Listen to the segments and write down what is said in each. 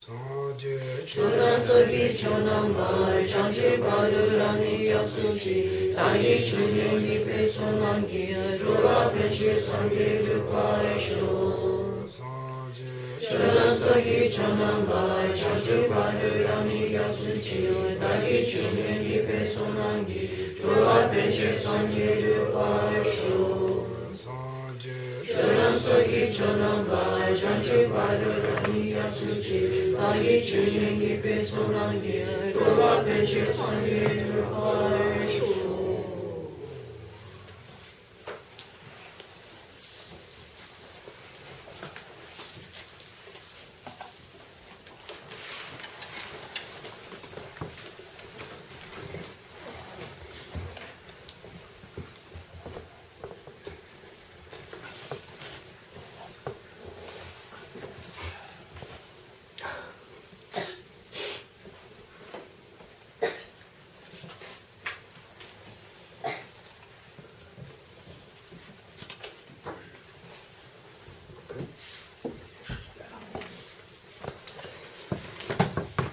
Chonasaki Chonambai, Chanji Badurani Yasuchi, Tayi Chuni Pesonangi, Rula Penshi Sangi Rupai Sho. Chonasaki Chonambai, Chanji Badurani Yasuchi, Tayi Chuni Pesonangi, Rula Penshi Sangi Rupai Sho. Chonasaki Chonambai, Chanji Badurani Yasuchi, Tayi Chuni Pesonangi, Rula Penshi Sangi Rupai Sho.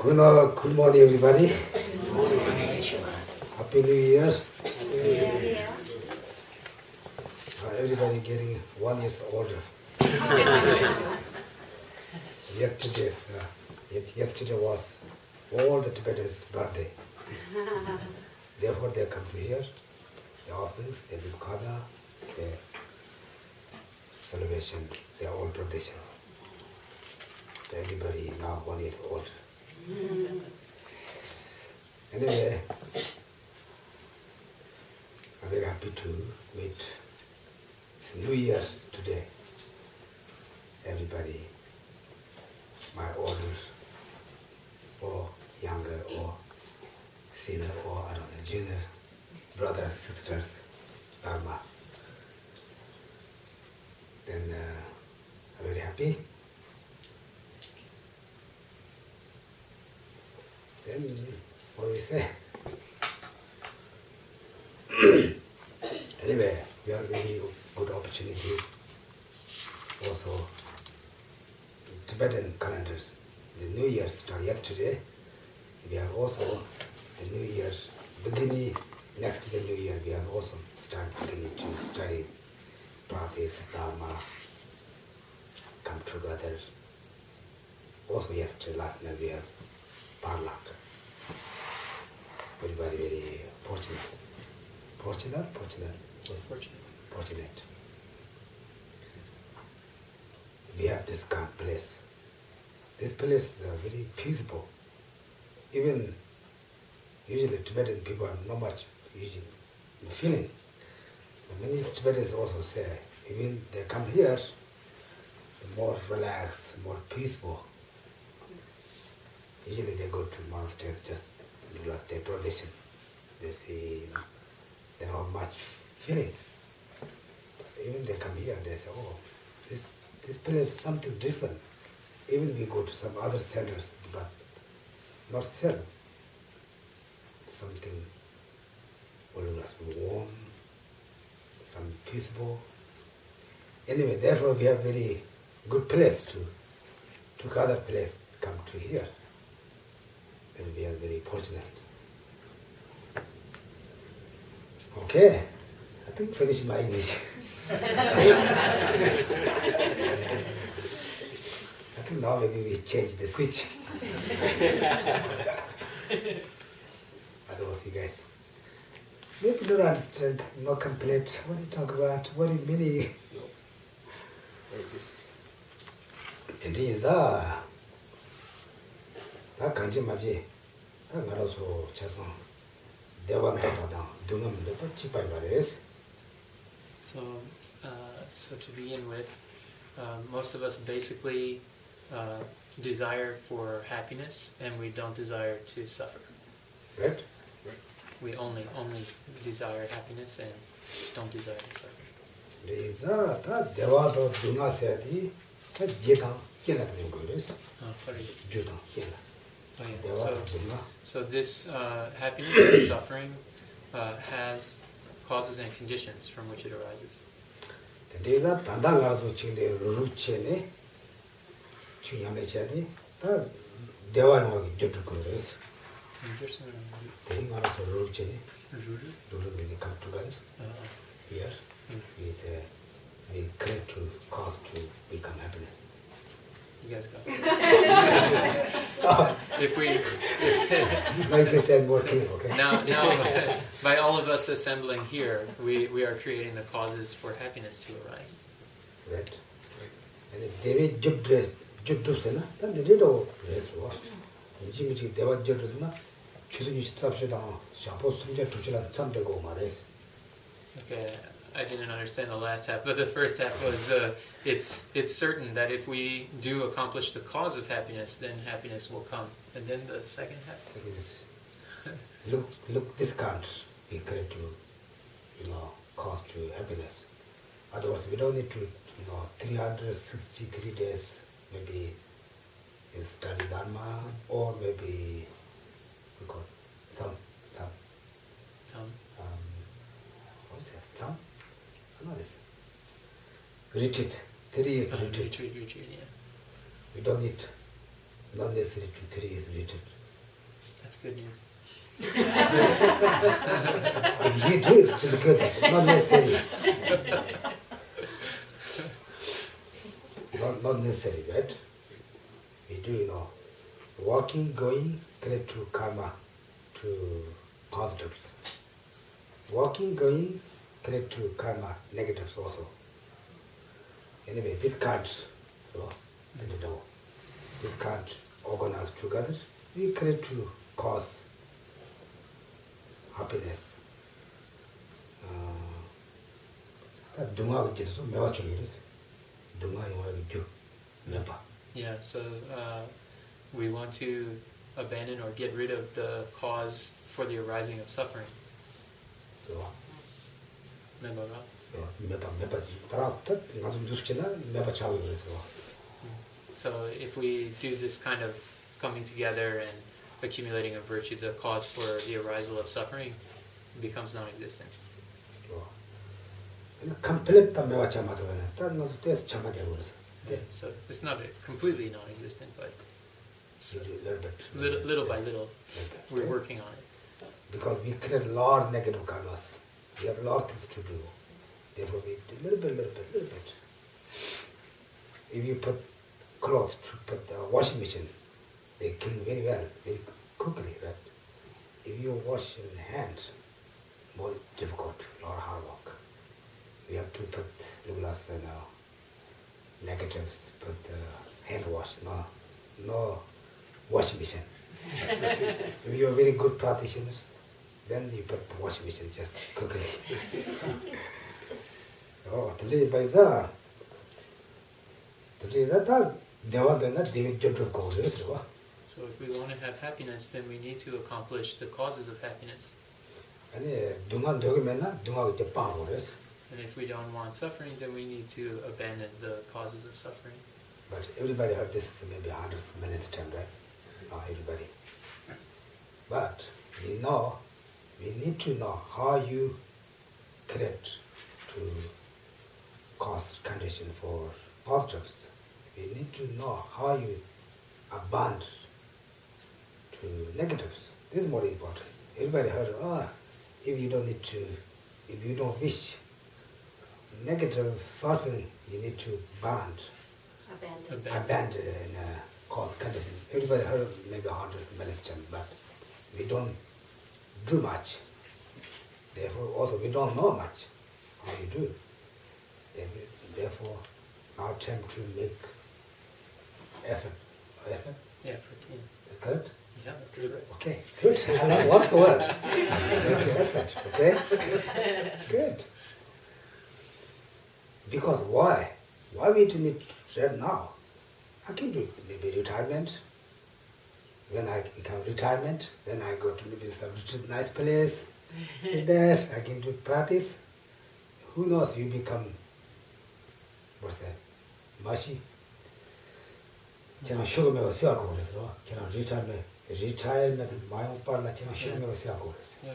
Good morning, everybody. Happy New Year. Everybody getting 1 year older. Yesterday was all the Tibetans' birthday. Therefore, they come to here, the office, they do kada, the celebration, their old tradition. Everybody is now 1 year old. Anyway, I'm very happy to meet. It's New Year today. Everybody, my older, or younger, or senior, or I don't know, junior, brothers, sisters, Dharma. Then I'm very happy. Then, what do we say? Anyway, we have a very good opportunity. Also, Tibetan calendar, the New Year started yesterday. We have also the New Year beginning, next to the New Year, we have also started beginning to study practice, Dharma, come together. Also yesterday, last night, we have Parlak. Everybody very fortunate. Fortunate. We have this kind of place. This place is very peaceful. Even usually Tibetan people have not much feeling. But many Tibetans also say, even they come here, they're more relaxed, more peaceful. Usually they go to monasteries just do their tradition. They see, they don't have much feeling. Even they come here, they say, oh, this place is something different. Even we go to some other centers, but not same. Something always warm, some peaceful. Anyway, therefore we have very good place to other place come to here. And we are very fortunate. Okay, I think finish my English. I think now maybe we change the switch. Otherwise, you guys maybe don't understand, no complaint. What do you talk about? What do you mean? Today is 다 간지 맞지. 나라서 쳐서 대왕답하다. 등음도 같이 발발해서. So to begin with, most of us basically desire for happiness, and we don't desire to suffer. Right? We only desire happiness and don't desire to suffer. 그래서 다 대화도 등하세야지. 다 제당 깨나는 거です. 주당 깨나. So this happiness and suffering has causes and conditions from which it arises. 대다 단단 알아서 지금 루체네 중요한 것이 다 대화용하기 저쪽 거래서 Interesting. 대리 말아서 룰지 Ruru? 룰을 come together here is we create to cause to become happiness. You guys got it. If we Like I said, more clear, okay? now by all of us assembling here, we are creating the causes for happiness to arise. Right. And they jubdusena, then the little yes, what? Jimmy, they were jubdusena, choosing subsidy, shampoo, subject to something go mares. Okay, I didn't understand the last half, but the first half was it's certain that if we do accomplish the cause of happiness, then happiness will come. And then the second half. Second is, look, this can't be create to, cause to happiness. Otherwise, we don't need to, 363 days, maybe study Dharma, or maybe we call some. What is that? Some? I know this. Retreat. 3 years retreat. Retreat, yeah. We don't need, not necessary to 3 years retreat. That's good news. If you do it, it will be good. Not necessary. Not necessary, right? We do, walking, going, create to karma, to positives. Walking, going, create to karma, negatives also. Anyway, this can't, this can't organize together. We create to cause happiness. Yeah, so we want to abandon or get rid of the cause for the arising of suffering. So if we do this kind of coming together and accumulating a virtue, the cause for the arisal of suffering becomes non-existent. So it's not completely non-existent, but little by little, we're working on it. Because we create a lot of negative karmas. We have a lot of things to do. Therefore we do little bit. If you put clothes to put the washing machine, they clean very well, very quickly, right? If you wash in hands, more difficult, or hard work. We have to put luglas and negatives, put hand wash, no washing machine. If you are very good practitioners, then you put the washing machine just quickly. Today by that, So if we want to have happiness, then we need to accomplish the causes of happiness. And if we don't want suffering, then we need to abandon the causes of suffering. But everybody heard this maybe 100 minutes time, right? Not everybody. But we need to know how you create to cause condition for positives. We need to know how you abandon to negatives. This is more important. Everybody heard, if you don't wish negative suffering, you need to abandon cause condition. Everybody heard maybe 100 minutes time, but we don't do much. Therefore, also we don't know much how you do. Therefore, our time to make effort. Effort, yeah. Correct? Yeah, that's correct. Okay, good. I like what's the word. Effort, okay? Good. Because why? Why we need to start now? I can do maybe retirement. When I become retirement, then I go to maybe some nice place. Sit there, I can do practice. Who knows, you become, what's that, Mashi? Can I show me a circle? Can I retirement, my own partner, can I show me a circle? Yeah,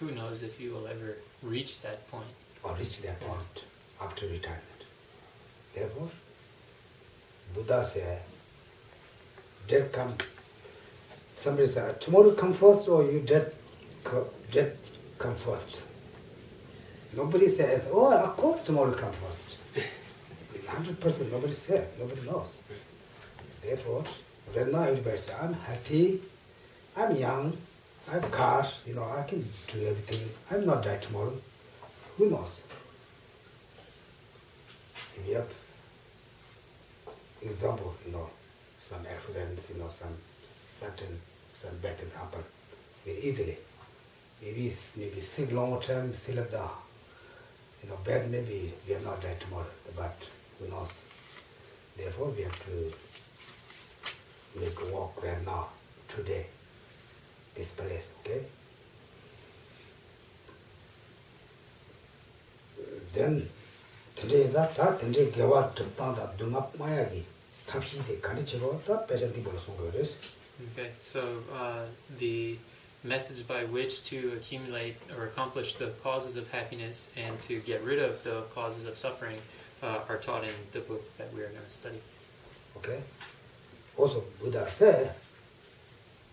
who knows if you will ever reach that point? Or reach that point after retirement. Therefore, Buddha said, there come Somebody said, tomorrow come first or you dead come first. Nobody says, oh, of course tomorrow come first. 100% nobody said, nobody knows. Therefore, right now everybody says, I'm happy, I'm young, I have a car, I can do everything. I'm not die tomorrow. Who knows? If you have example, some accidents, some bad things happen very easily. Maybe sick long term, still have the, bad, maybe we are not die tomorrow, but who knows? Therefore, we have to make a walk right now, today, this place, okay? Then, today is that, today give out to stand up, do not mayagi, tapi de kanichigo, that better the bolosongos. Okay, so the methods by which to accumulate or accomplish the causes of happiness and to get rid of the causes of suffering are taught in the book that we are going to study. Okay. Also, Buddha said,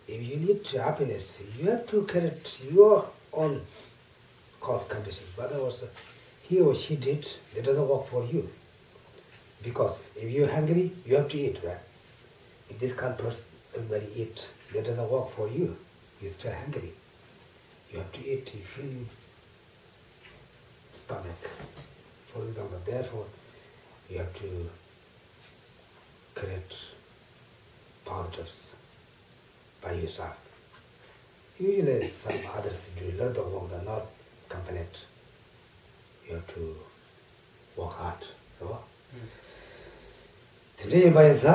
if you need happiness, you have to create your own cause condition. But also, he or she did, that doesn't work for you. Because if you're hungry, you have to eat, right? If this kind of person, everybody eat, that doesn't work for you. You're still hungry. You have to eat, you fill your stomach. For example, therefore, you have to create positives by yourself. Usually some others do a lot of work, they're not complete. You have to work hard. Today by so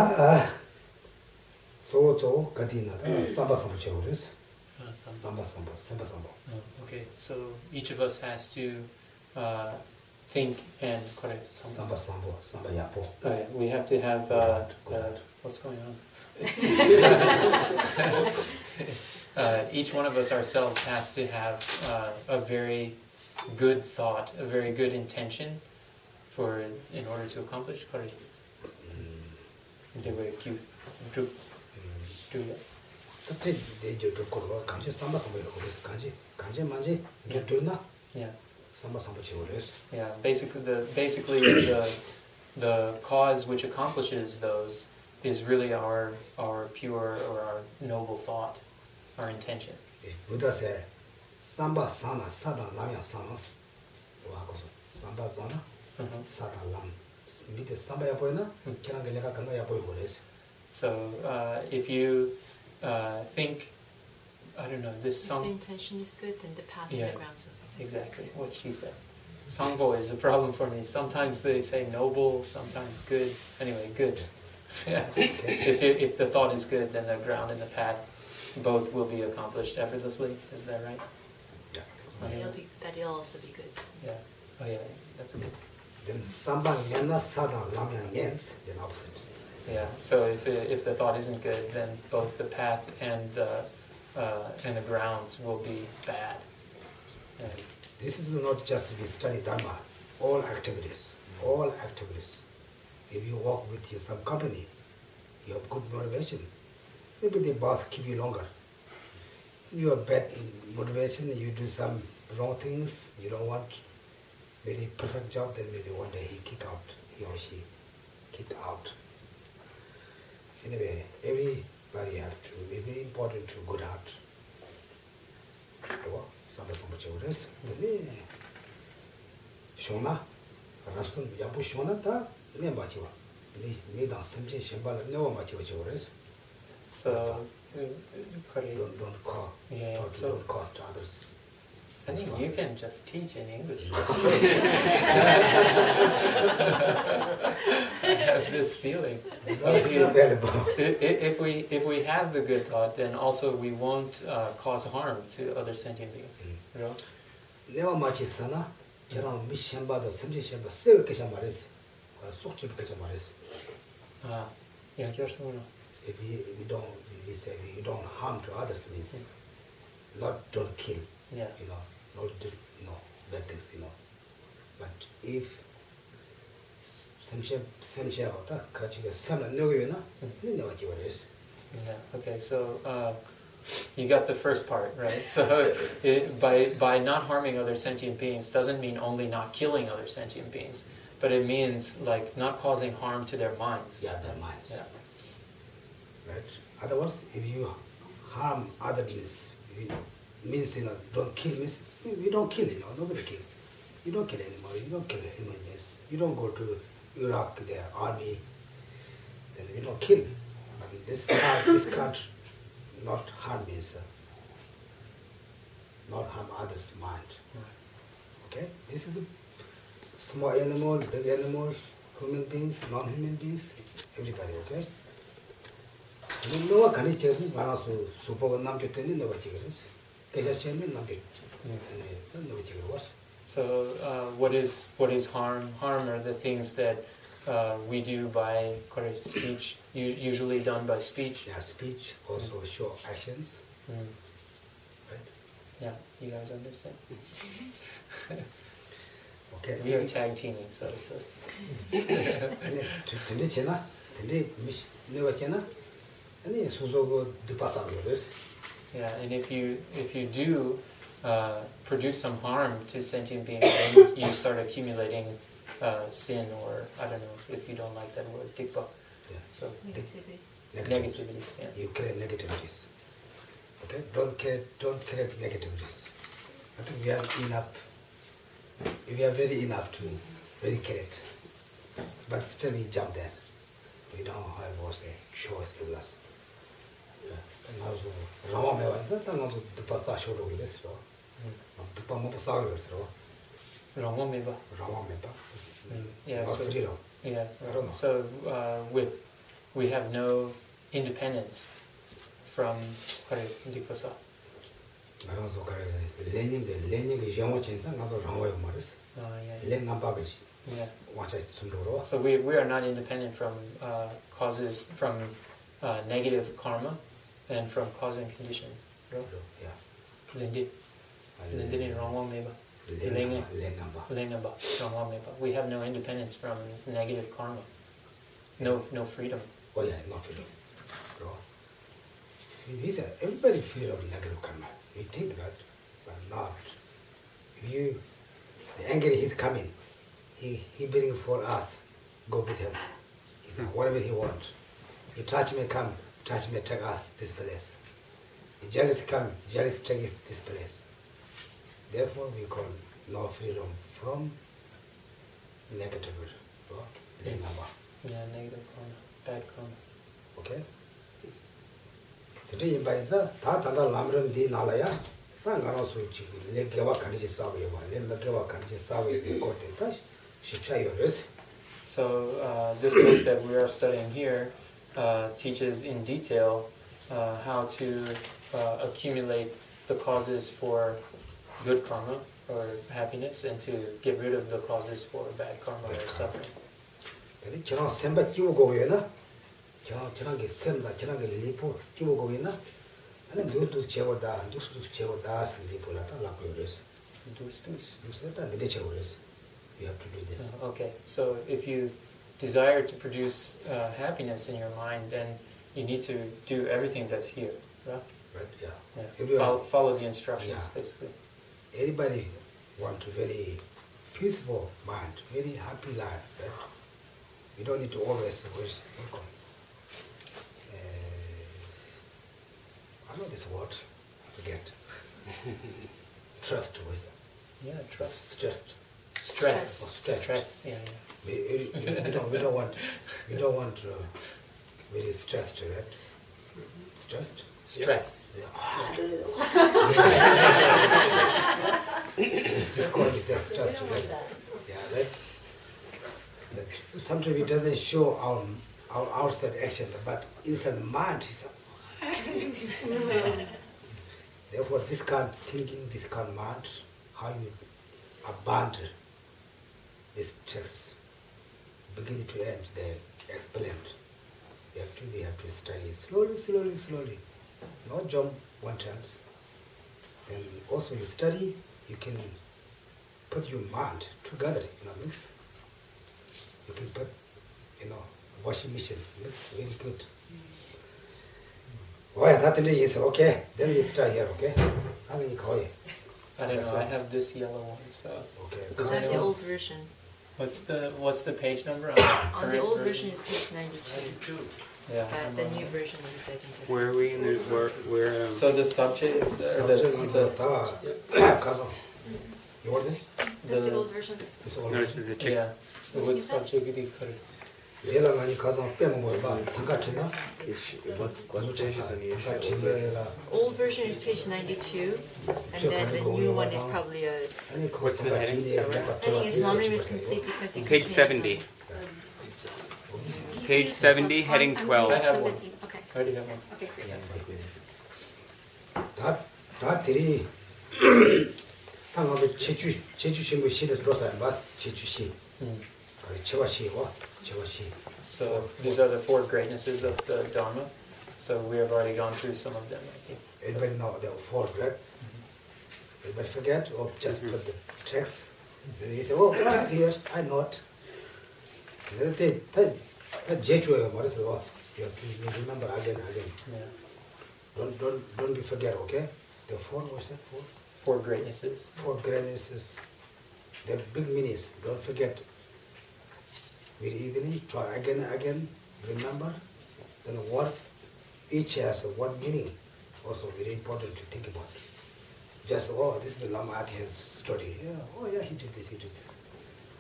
kadina samba samba chewres. Samba. Okay, so each of us has to think and correct samba yapo. Oh yeah, we have to have what's going on? Each one of us ourselves has to have a very good thought, a very good intention in order to accomplish correct. They were cute. Do that. Yeah. Yeah. Basically the cause which accomplishes those is really our pure or our noble thought, our intention. Buddha said, Samba sana sada lamya sanas. Samba sana sada lam. So if you think, I don't know, this song... If the intention is good, then the path and the grounds will be good. Exactly, what she said. Sangbo is a problem for me. Sometimes they say noble, sometimes good. Anyway, good. Yeah. If the thought is good, then the ground and the path both will be accomplished effortlessly. Is that right? Yeah. That'll also be good. Yeah. Oh yeah, that's good. Then samba nyana sada lamya nyens, then opposite. Yeah. So if the thought isn't good, then both the path and the grounds will be bad. Yeah. This is not just we study Dharma, all activities. If you work with some company, you have good motivation. Maybe the boss keep you longer. You have bad motivation, you do some wrong things, you don't want very perfect job, then maybe one day he or she kick out. Anyway, everybody have to be very important to good heart. Samba chores. Shona, Rapson Yabu Shona, ne machiwa. Me dan simche shambala never machiwa chores. So don't call. Yeah, so don't cost others. I think you can just teach in English. I have this feeling. If we have the good thought, then also we won't cause harm to other sentient beings. You know? Never much is sana. Jaran mishamba the simchi shamba seven kishamaris or sukchip kishamaris. Yeah, just if we don't harm to others means not don't kill. Yeah. Not do bad things, But if Yeah. Okay. So You got the first part, right? So by not harming other sentient beings doesn't mean only not killing other sentient beings, but it means like not causing harm to their minds. Yeah, their minds. Yeah. Right? Otherwise, if you harm other beings, means, don't kill means, you don't kill, nobody kill. You don't kill anymore, you don't kill human beings. You don't go to Iraq, their army, then you don't kill. But this can't not harm means, not harm others' mind. Okay? This is a small animal, big animal, human beings, non-human beings, everybody, okay? No can each super number 10 never chickens. So what is harm? Harm are the things that we do by speech, usually done by speech. Yeah, speech, also show actions. Right? Yeah, you guys understand? Okay. We are tag teaming, so it's yeah, and if you do produce some harm to sentient beings, then you start accumulating sin, or I don't know if you don't like that word, tikpa. Yeah. So negativities. Yeah. You create negativities. Okay? Don't create negativities. I think we have enough. We are very enough to very create. But still we jump there. We don't have what's a choice with us. Yeah, Not freedom. Yeah. I don't know. So we have no independence from Dikvasa. So we are not independent from causes, from negative karma and from cause and condition. We have no independence from negative karma. No freedom. Oh yeah, no freedom. Everybody feels of negative karma. We think that, but not. If the anger is coming, he bring for us, go with him. Whatever he wants. He touch me, come, touch me, take us this place. The jealous come, jealous take us this place. Therefore we call no freedom from negative. Yeah, negative karma, bad karma. Okay? Today in Baisa, Tata lam-rim di nalaya, Tangano Suchi, Legawa Kanji Savi, Legawa Kanji Savi, Kote, Shipsha Yoris. So this book that we are studying here teaches in detail how to accumulate the causes for good karma or happiness, and to get rid of the causes for bad karma or suffering. You have to do this. Okay, so if you desire to produce happiness in your mind, then you need to do everything that's here, right? Right, yeah. Follow the instructions, Yeah. basically. Everybody want a very peaceful mind, very happy life, right? You don't need to always welcome. I know this word, I forget. Trust with it. Yeah, trust. Stress. Yeah. We don't want very stressed, right? Stressed? Stress. This called is stressed, right? Yeah, right? That sometimes it doesn't show our outside action, but inside the mind is. Therefore, this kind of thinking, this kind of mind, how you abandon this text, beginning to end, they explained. We have to study slowly. Not jump one time. And also you study, you can put your mind together, mix. You can put, washing machine, mix very good. yeah, that is okay. Then we start here, okay? How many call it? I don't know. I have this yellow one, so. Okay. Does I have the anyone- old version. What's the page number on On the old version is page 92. Yeah. But the new version is I think. Where are we in the, where So the subject, You want this? That's the old version. It's all no, right. this is the chick. yeah, what subject did you put it? 얘가 많이 가서 빼먹어요. 봐. 잠깐 지나? What page is on the 잠깐 issue? 지내라. Old version is page 92, and then the new one is probably a. 아니, What's the heading? I think his lam-rim is complete because he Page contains 70. Page 70, heading 12. I have one. Okay. I already have one. Okay, great. 다 들이 당하고 제주 신부 시대 들어서야 봐. 제주시. 그래서 제와시와 제와시. So these are the four greatnesses of the Dharma. So we have already gone through some of them, I think. Everybody know the four, right? Everybody forget or just put the text. Then we say, oh, right here, I know it. Then they 제주예요, 말해서. You have to remember again. Yeah. Don't be forget, okay? The four, what's that? Four greatnesses. Four greatnesses. They're big meanings. Don't forget. Very easily try again. Remember. Then what each has one meaning. Also very important to think about. Just this is the Lama Athia's story. Yeah, he did this.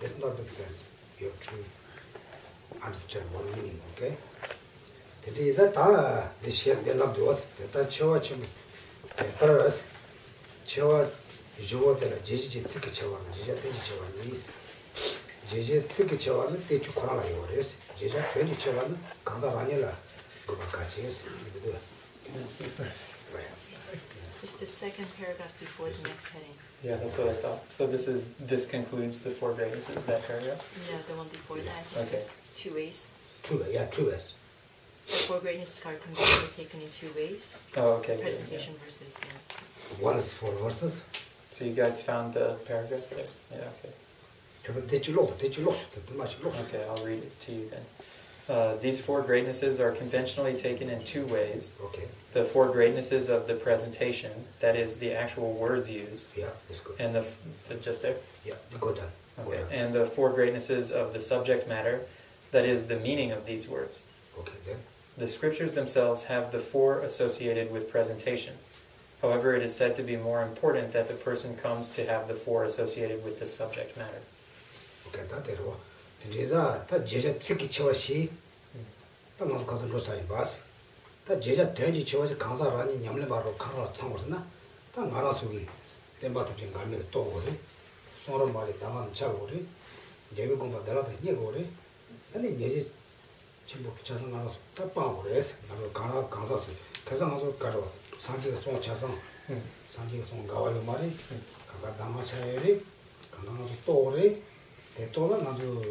That's not make sense. You have to understand one meaning, okay? Today that the shape they love what that show chim terrors show jowo de la jiji tiki chawa na jiji tiki chawa ni jiji tiki chawa na te chu khora la yo res jiji tiki chawa na kanda ranya la go ka ches do Can I see first? It's the second paragraph before the next heading. Yeah, that's what I thought. So this concludes the four greatnesses, that paragraph? Yeah, the one before that. Okay. Two ways. two ways. The four greatnesses are completely taken in two ways. Oh, okay. good, Presentation yeah. versus One is four verses. So you guys found the paragraph there? Yeah, okay. Okay, I'll read it to you then. These four greatnesses are conventionally taken in two ways. Okay. The four greatnesses of the presentation, that is the actual words used, Yeah, that's good. and the just there? Yeah, go down. Okay, and the four greatnesses of the subject matter, that is the meaning of these words. Okay, then. The scriptures themselves have the four associated with presentation. However, it is said to be more important that the person comes to have the four associated with the subject matter. Okay, that there was. Then that jeja tiki chawashi. That man goes to Rosa bus. That jeja tenji chawashi kansa rani nyamle baro kara sangosna. That ngara sugi. Then batu jing gamil togori. Sora mali daman chagori. Jevi gomba dalata yegori. And then yeji chimbo chasang ngara su. That pangores. Nago kana kansa su. Kasang aso karo. Sanji song chasang. Sanji song gawayo mari. Kaka dama chayori. Kanga ngaso togori. 대도가 나도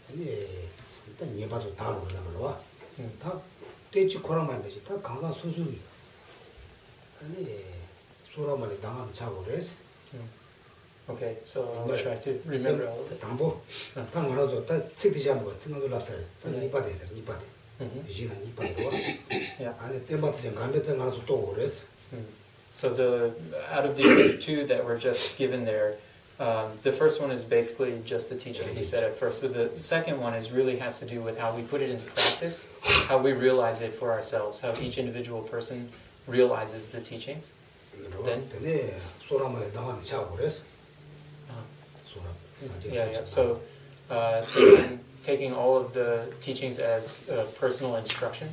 아니 일단 예봐도 다 모르나 말로 다 대치 코랑만 되지 다 강사 수술이 아니 소라말이 당하면 자고 그래서 Okay, so I'll try to remember all of it. 담보 다 알아서 다 책지 잡는 거 생각을 놨어요 다 이빠대 이지나 이빠대로 Yeah. 아니 때마다 좀 간데다 가서 또 그래서 So out of these two that were just given there, the first one is basically just the teaching he said at first, but the second one really has to do with how we put it into practice, how we realize it for ourselves, how each individual person realizes the teachings. Then? 소라말이 당하면 자고 그래서 Yeah. So taking all of the teachings as personal instruction.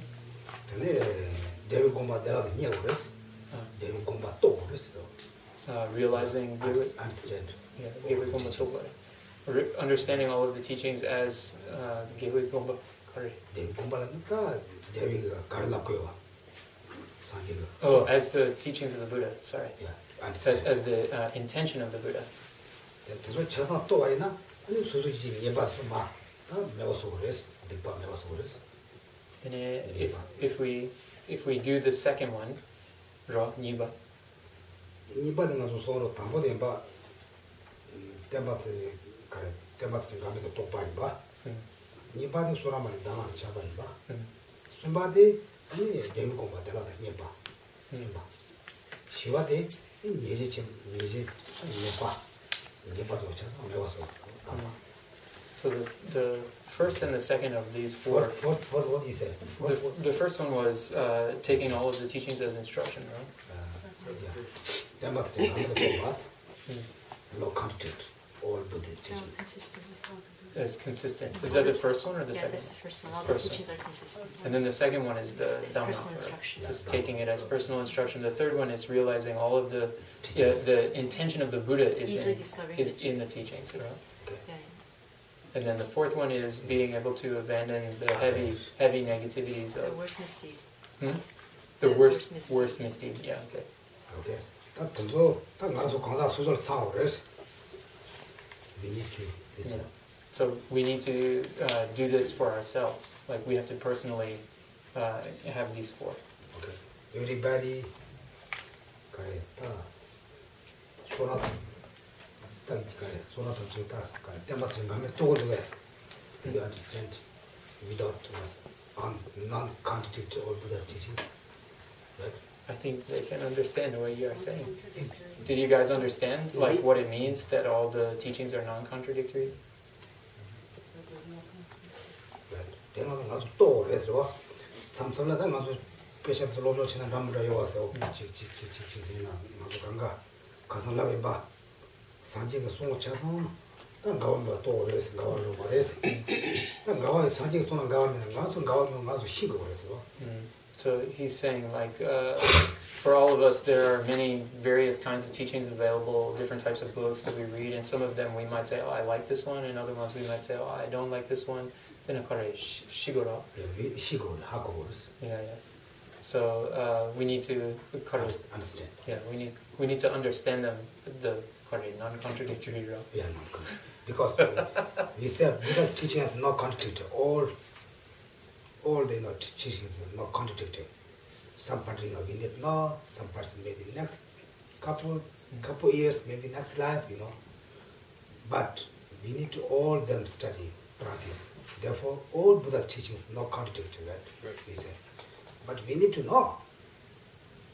데뷔 공부 내가도 니야 그랬어. 데뷔 공부 또 그랬어. Realizing understand. Understanding all of the teachings as 데뷔 공부 가르. 데뷔 공부하니까 데뷔가 가르나고요. Oh, as the teachings of the Buddha. Sorry. Yeah. As the intention of the Buddha. 그래서 저선 또 와이나 아니 소소지 예봐서 막 매워서 그랬어. 득바 매워서 그랬어. And if we do the second one, ro niba. 니바든 가서 서로 담보된 바 때마트 가래 때마트 가면 또 봐봐. 니바든 소라만 담아 잡아봐. 순바디 아니 대미 공부 되라다 녀봐. 녀봐. 시와데 예제 좀 예제 녀봐. 녀봐도 쳐서 내가서. So the first and the second of these four. What you say? The first one was taking all of the teachings as instruction, right? No contradict all Buddhist teachings. Consistent. As consistent. Is that the first one or the Yeah, second? that's the first one. All the teachings are consistent. And then the second one is the Dhamma, personal right? instruction. Is taking it as personal instruction. The third one is realizing all of the intention of the Buddha is in the teachings, right? Yeah. And then the fourth one is being able to abandon the heavy negativities The of worst misdeed. the worst misdeed. misdeed. Yeah, okay. Okay. 딱 던져 딱 나서 강다 소설 사오 그래서 we need to listen. So we need to do this for ourselves. Like we have to personally have these four. Okay. Everybody 그래 다 소나타 딱 그래 소나타 좋다 그래 때마다 생각하면 또 그래 you understand without non-contradictory or Buddha teaching, right? I think they can understand what you are saying. Did you guys understand like what it means that all the teachings are non-contradictory? 대나는 가서 또 그래서 참선하다 가서 배셔서 로로 치는 ramura 와서 지지지지지나 나도 간가 가서 라면 봐 산지가 송어 쳐서 딱 가면 또 그래서 가와로 말해서 딱 가와 산지가 송어 가면 가서 쉬고 그래서. So he's saying like for all of us there are many various kinds of teachings available, different types of books that we read, and some of them we might say, oh, I like this one, and other ones we might say, oh, I don't like this one. Then shigoro. Yeah. So we need to understand. Yeah, we need to understand them, the non-contradictory. Yeah, non-contradictory. Because we say Buddha's teaching is not contradictory. All the teachings are not contradictory. Some parts we need now, some parts maybe next couple years, maybe next life, But we need to all them study, practice. Therefore, all Buddha's teachings are not contradictory, right? We say. But we need to know.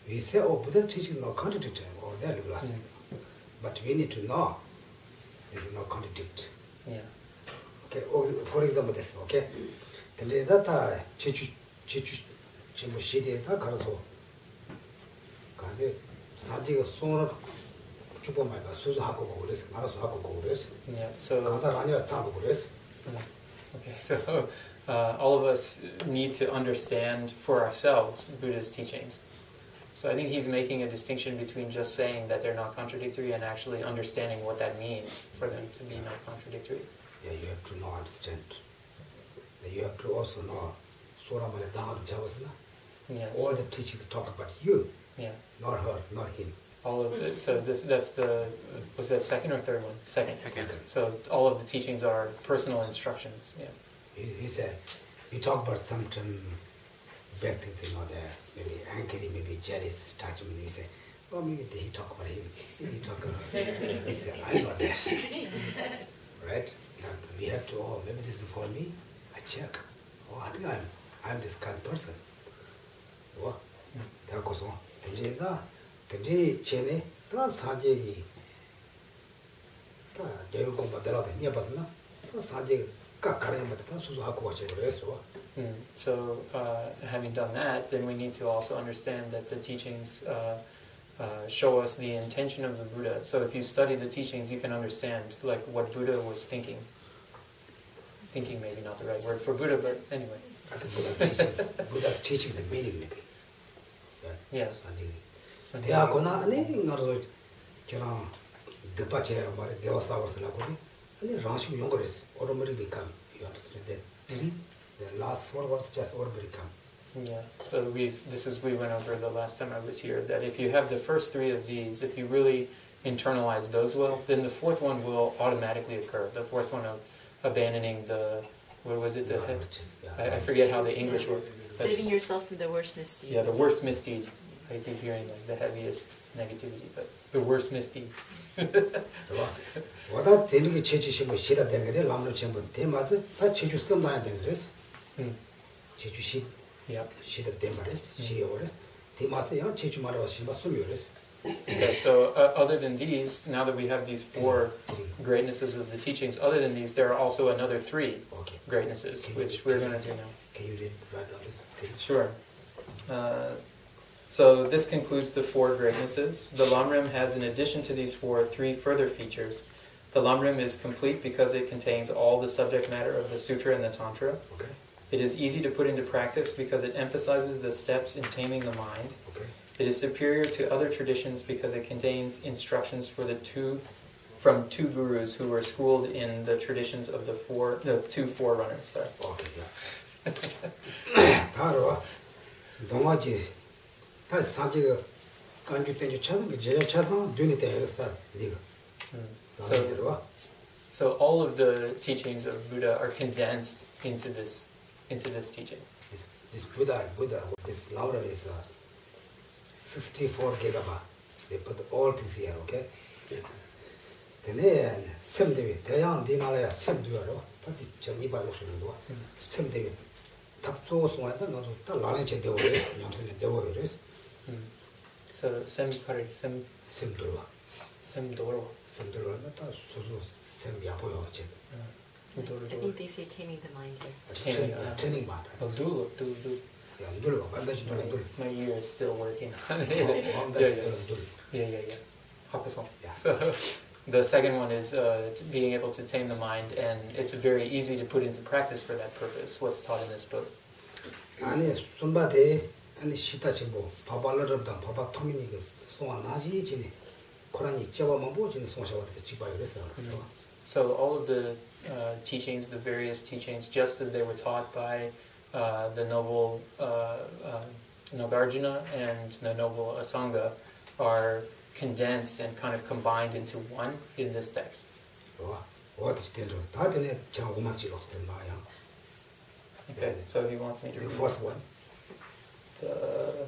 We say, oh, Buddha's teaching is not contradictory, or they're lost. But we need to know this is not contradictory. Yeah. Okay, for example, this, okay? 근데 다 지주 전부 시대에다 가서 가서 사지가 송으로 주고 말가 수수하고 그래서 알아서 하고 그래서. Yeah. So 가사 아니라 자고 그래서. Okay, so all of us need to understand for ourselves Buddha's teachings. So I think he's making a distinction between just saying that they're not contradictory and actually understanding what that means for them to be not contradictory. Yeah, you have to know, understand. You have to also know Yes. all the teachings talk about you, not her, not him. All of it. So that's the, was that second or third one? Second. So all of the teachings are personal instructions. Yeah. He said, we talk about some bad things, maybe angry, maybe jealous, attachment. We say, well, maybe he talk about him. Maybe he talk about him. He said, I know that. Right? Now, we have to, oh, maybe this is for me. I check. Oh, I think I'm this kind of person. What? That goes on. Tenji chene, ta sanjegi. Ta devi kompa delade niya patna. Ta sanjegi ka karaya matata susu haku wache reso. So, having done that, then we need to also understand that the teachings show us the intention of the Buddha. So if you study the teachings, you can understand like what Buddha was thinking. Thinking maybe not the right word for Buddha, but anyway. I think Buddha teachings the meaning maybe. Yeah. They gonna ani ngaro kira depache mare dewa savars la kori ani rashu yongores automatically become. You understand that? The last 4 words just automatically come. Yeah. So we went over the last time I was here that if you have the first 3 of these, if you really internalize those well, then the 4th one will automatically occur. The 4th one of abandoning the, what was it? I forget how the English works. Saving yourself from the worst misdeed. Yeah, the worst misdeed. I keep hearing like the heaviest negativity, but the worst misdeed. 와다 되는 제주시면 시다 되는 게 lam-rim 전부 대마서 다 제주 썸나야 되는 그래서 제주시 Yeah. 시대 땜바레스 시오레스 디마스야 치주마로 시바스미오레스. Okay, so other than these, now that we have these 4 greatnesses of the teachings, other than these, there are also another 3 greatnesses, which we're going to do now. Can you read right on this? Sure. So this concludes the 4 greatnesses. The lam-rim has, in addition to these 4, 3 further features. The lam-rim is complete because it contains all the subject matter of the sutra and the tantra. Okay. It is easy to put into practice because it emphasizes the steps in taming the mind. Okay. It is superior to other traditions because it contains instructions from 2 gurus who were schooled in the traditions of the 2 forerunners. Sorry. Okay. Yeah. 다로 동아지 다 사지가 간주 때문에 찾은 게 제가 찾아서 눈이 때렸어. 네가. So all of the teachings of Buddha are condensed into this teaching. This Buddha, this lam-rim is 54 gigabyte. They put all things here, okay? Then semdevi, 대양 디나라야 semdevi로 다시 좀 이발로 쓰는거. semdevi 답소 송에서 너도 딱 라는 제 되어요. 양선에 되어요. So semdoro. sem도로는 다 소소 sem이야 보여. I think they say taming the mind here. training 봐. Do. 야, 눌러. 반드시 눌러. My ear is still working. Yeah. Hakusong. So the second one is being able to tame the mind, and it's very easy to put into practice for that purpose, what's taught in this book. 아니, 손바데 아니 시타치 뭐 바발러럽다 바바 토미니게 송아나지 지니 코란이 잡아만 보지는 송샤와데 지바요 그래서. So all of the teachings, the various teachings, just as they were taught by the noble Nagarjuna and the noble Asanga, are condensed and kind of combined into one in this text. Okay, so he wants me to read the fourth one. The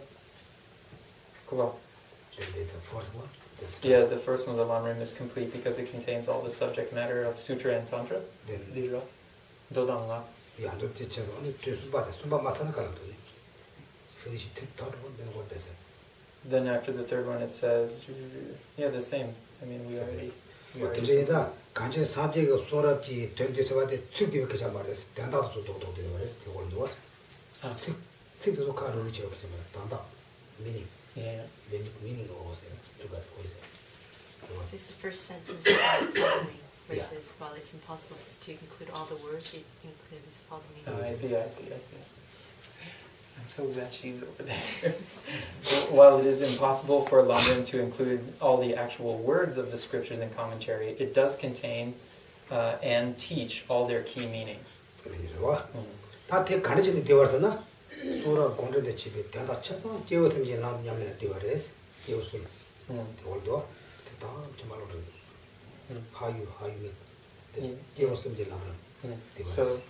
fourth one. Yeah, the first one, the lam-rim, is complete because it contains all the subject matter of sutra and tantra. Then Dodangla. Yeah, no teacher only to Sumba Masana Kalatoni. Finish it, third one, then what does it? Then after the third one, it says, yeah, the same. I mean, we already. 근데다 간제 사제가 소라지 된데서한테 축비게 잡아res. 단다도 도도 되버res. 되고는 와. 식도 카로를 지어 보세요. 단다. meaning. Yeah. meaning of This is the first sentence of the following, where it says, while it's impossible to include all the words, it includes all the meanings. I see. I'm so glad she's over there. While it is impossible for lam-rim to include all the actual words of the scriptures and commentary, it does contain and teach all their key meanings. 다테 가르치는 대화잖아. 소라 공부대 집에 대다 쳐서 제어성지 남냐면 대화레스. 제어성. 대월도 다 정말로 하유 제어성지 남는. So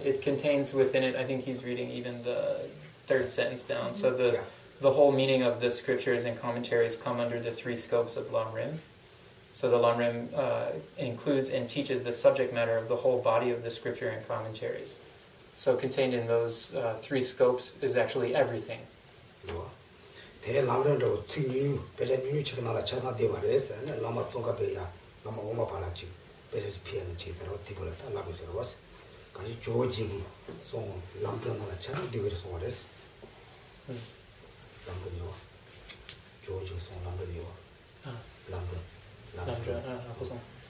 it contains within it, I think he's reading even the third sentence down, so the whole meaning of the scriptures and commentaries come under the 3 scopes of lam-rim. So the lam-rim includes and teaches the subject matter of the whole body of the scripture and commentaries. So contained in those 3 scopes is actually everything. 대람런도 특유 배전유 치고나라 차사 대화레스. 라마 총가베야 라마 오마 발라치 배전 피하는 제대로 디볼다 라고서 왔어. 가지 조지기 송 람프나라 차 디그르 송아레스. 람프니와 조지 송 람프니와 람프.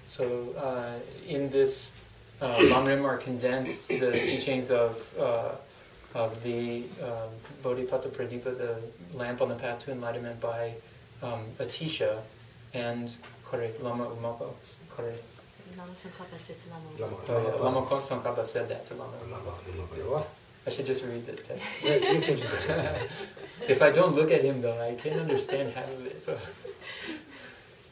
So in this lam-rim are condensed the teachings of the Bodhisattva Pradipa, the lamp on the path to enlightenment by Atisha, and Lama Umako. Lama Tsongkhapa said to Lama. Lama Tsongkhapa said that to Lama. I should just read the text. Yeah, you can do that. If I don't look at him though, I can't understand half of it. So.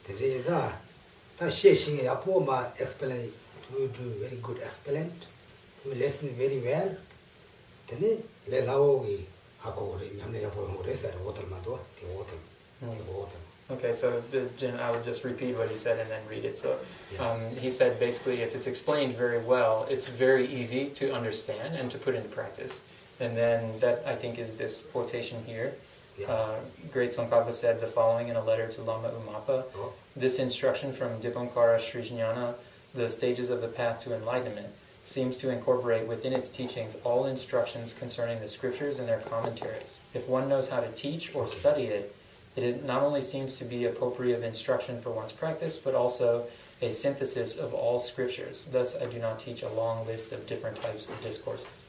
That Sheshinga Yapoma explain, you do very good explain, you listen very well. Then le laogi hakori nyamne yapoma resa water mado the water. Okay, so I would just repeat what he said and then read it. So he said basically if it's explained very well, it's very easy to understand and to put into practice. And then that, I think, is this quotation here. Yeah. Great Tsongkhapa said the following in a letter to Lama Umapa. Oh. This instruction from Dipankara Srijnana, the stages of the path to enlightenment, seems to incorporate within its teachings all instructions concerning the scriptures and their commentaries. If one knows how to teach or study it, it not only seems to be a potpourri of instruction for one's practice, but also a synthesis of all scriptures. Thus, I do not teach a long list of different types of discourses.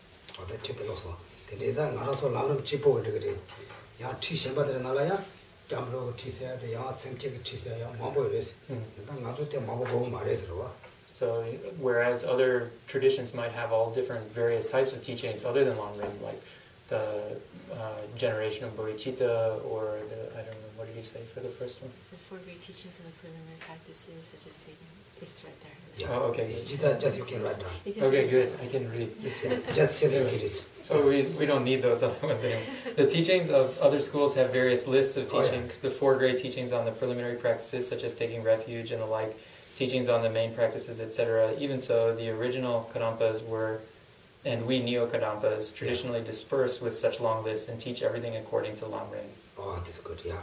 So, whereas other traditions might have all different various types of teachings other than lam-rim, like the generation of bodhicitta, or the, I don't know, what did he say for the first one? The 4 great teachings and the preliminary practices, such as taking, it's right there. Yeah. Oh, okay. Just you can write down. Okay, good. I can read. Just read it. So we don't need those other ones anymore. The teachings of other schools have various lists of teachings. The 4 great teachings on the preliminary practices, such as taking refuge and the like, teachings on the main practices, etc. Even so, the original Kadampas were, and we Neo-Kadampas, traditionally disperse with such long lists and teach everything according to lam-rim. Oh, that's good, yeah.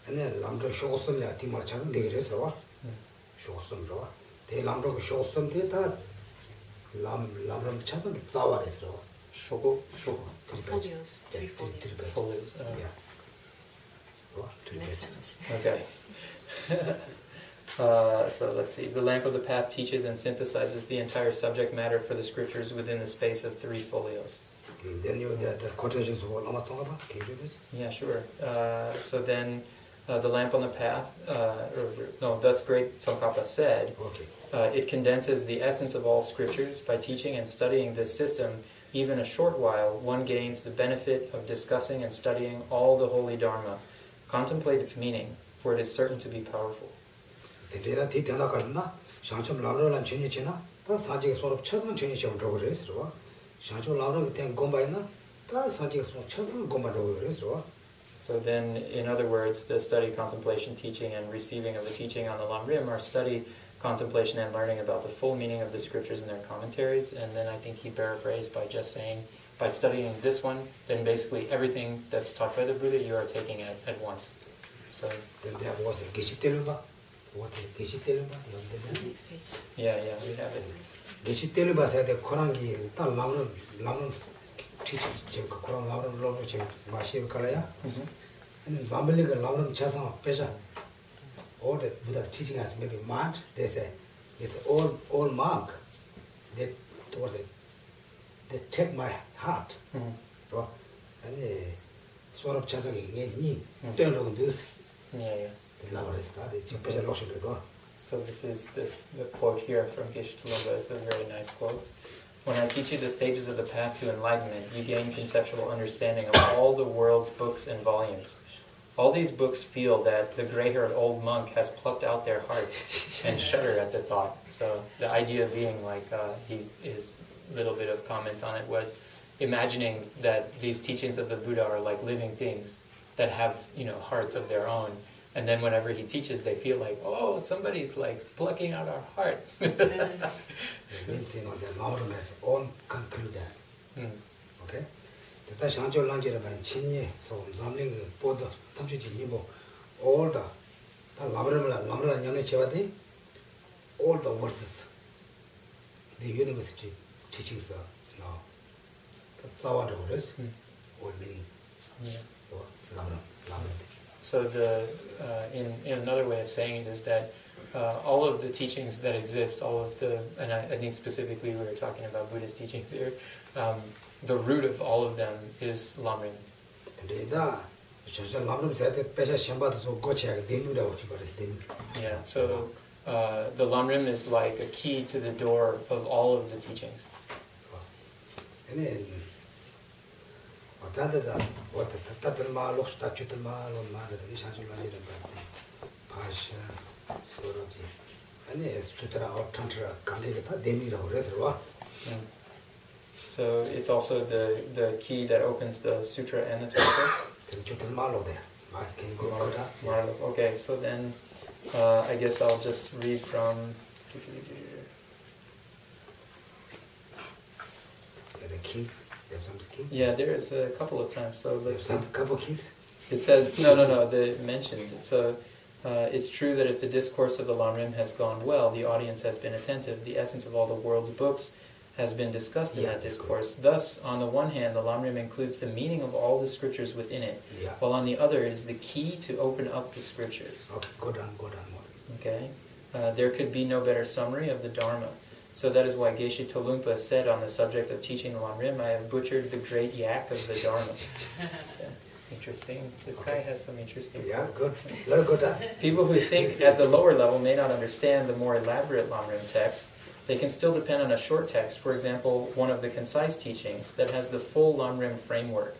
And then lam-rim shosum ya tima chan digre sawa. Shosum rawa. They lam-rim shosum te ta lam-rim chasam ki tsawa res rawa. Shoko? Folios. 3 folios. Folios. Yeah. Oh, 3 Makes pages. sense. Okay. So let's see. The lamp of the path teaches and synthesizes the entire subject matter for the scriptures within the space of 3 folios. Then you the quotations of Lama Tsongkhapa. Can you do this? Yeah, sure. So then, the lamp on the path, thus Great Tsongkhapa said, Okay. it condenses the essence of all scriptures. By teaching and studying this system, even a short while, one gains the benefit of discussing and studying all the holy Dharma. Contemplate its meaning, for it is certain to be powerful. 대대다 대대나 가르나 상점 라로란 전에 지나 다 사지가 서로 쳐선 전에 좀 저거 그랬어. 상점 라로 그때 공부했나? 다 사지가 서로 쳐선 공부하고 그랬어. So then, in other words, the study, contemplation, teaching, and receiving of the teaching on the lam-rim are study, contemplation, and learning about the full meaning of the scriptures and their commentaries. And then I think he paraphrased by just saying, by studying this one, then basically everything that's taught by the Buddha you are taking at once. So then there was a Geshe Ngawang. What is Geshe Ngawang? Next page. yeah, we have it. Geshe Ngawang said the Korangi tal lam teaching 좀 Koran lam lo 좀 마시고 가라야. And Zambali lam chasang pesha. All the Buddha teaching has maybe mad. They say it's all mark. They towards it. They take my heart. And sort of chasang ni don't look this. Yeah. So this is the quote here from Geshe Ngawang. It's a very nice quote. When I teach you the stages of the path to enlightenment, you gain conceptual understanding of all the world's books and volumes. All these books feel that the gray-haired old monk has plucked out their hearts and shudder at the thought. So the idea being like, his little bit of comment on it was imagining that these teachings of the Buddha are like living things that have, hearts of their own. And then whenever he teaches, they feel like, oh, somebody's like plucking out our heart. Means the lam has all concluded. Okay? The Shancho Langira by Chinye, so Zamling, Bodo, Tamchi Nibo, all the lam Yana Chevati, all the verses, the university teachings are now. That's our words, all meaning. Lam. So in another way of saying it is that all of the teachings that exist, and I think specifically we were talking about Buddhist teachings here, the root of all of them is lam-rim. Yeah, so the lam-rim is like a key to the door of all of the teachings. And then, so it's also the key that opens the sutra and the tantra. Okay, so then I guess I'll just read from the key. There's some key. Yeah, there is a couple of times. So There's let's. some couple keys. It says no. They mentioned so. It's true that if the discourse of the lam-rim has gone well, the audience has been attentive. The essence of all the world's books has been discussed in that discourse. Thus, on the one hand, the lam-rim includes the meaning of all the scriptures within it, while on the other, it is the key to open up the scriptures. Okay, go down. Okay, there could be no better summary of the Dharma. So that is why Geshe Tolumpa said on the subject of teaching the lam-rim, I have butchered the great yak of the Dharma. Interesting. This guy has some interesting quotes. Good. Let it go down. People who think at the lower level may not understand the more elaborate lam-rim text. They can still depend on a short text, for example, one of the concise teachings that has the full lam-rim framework.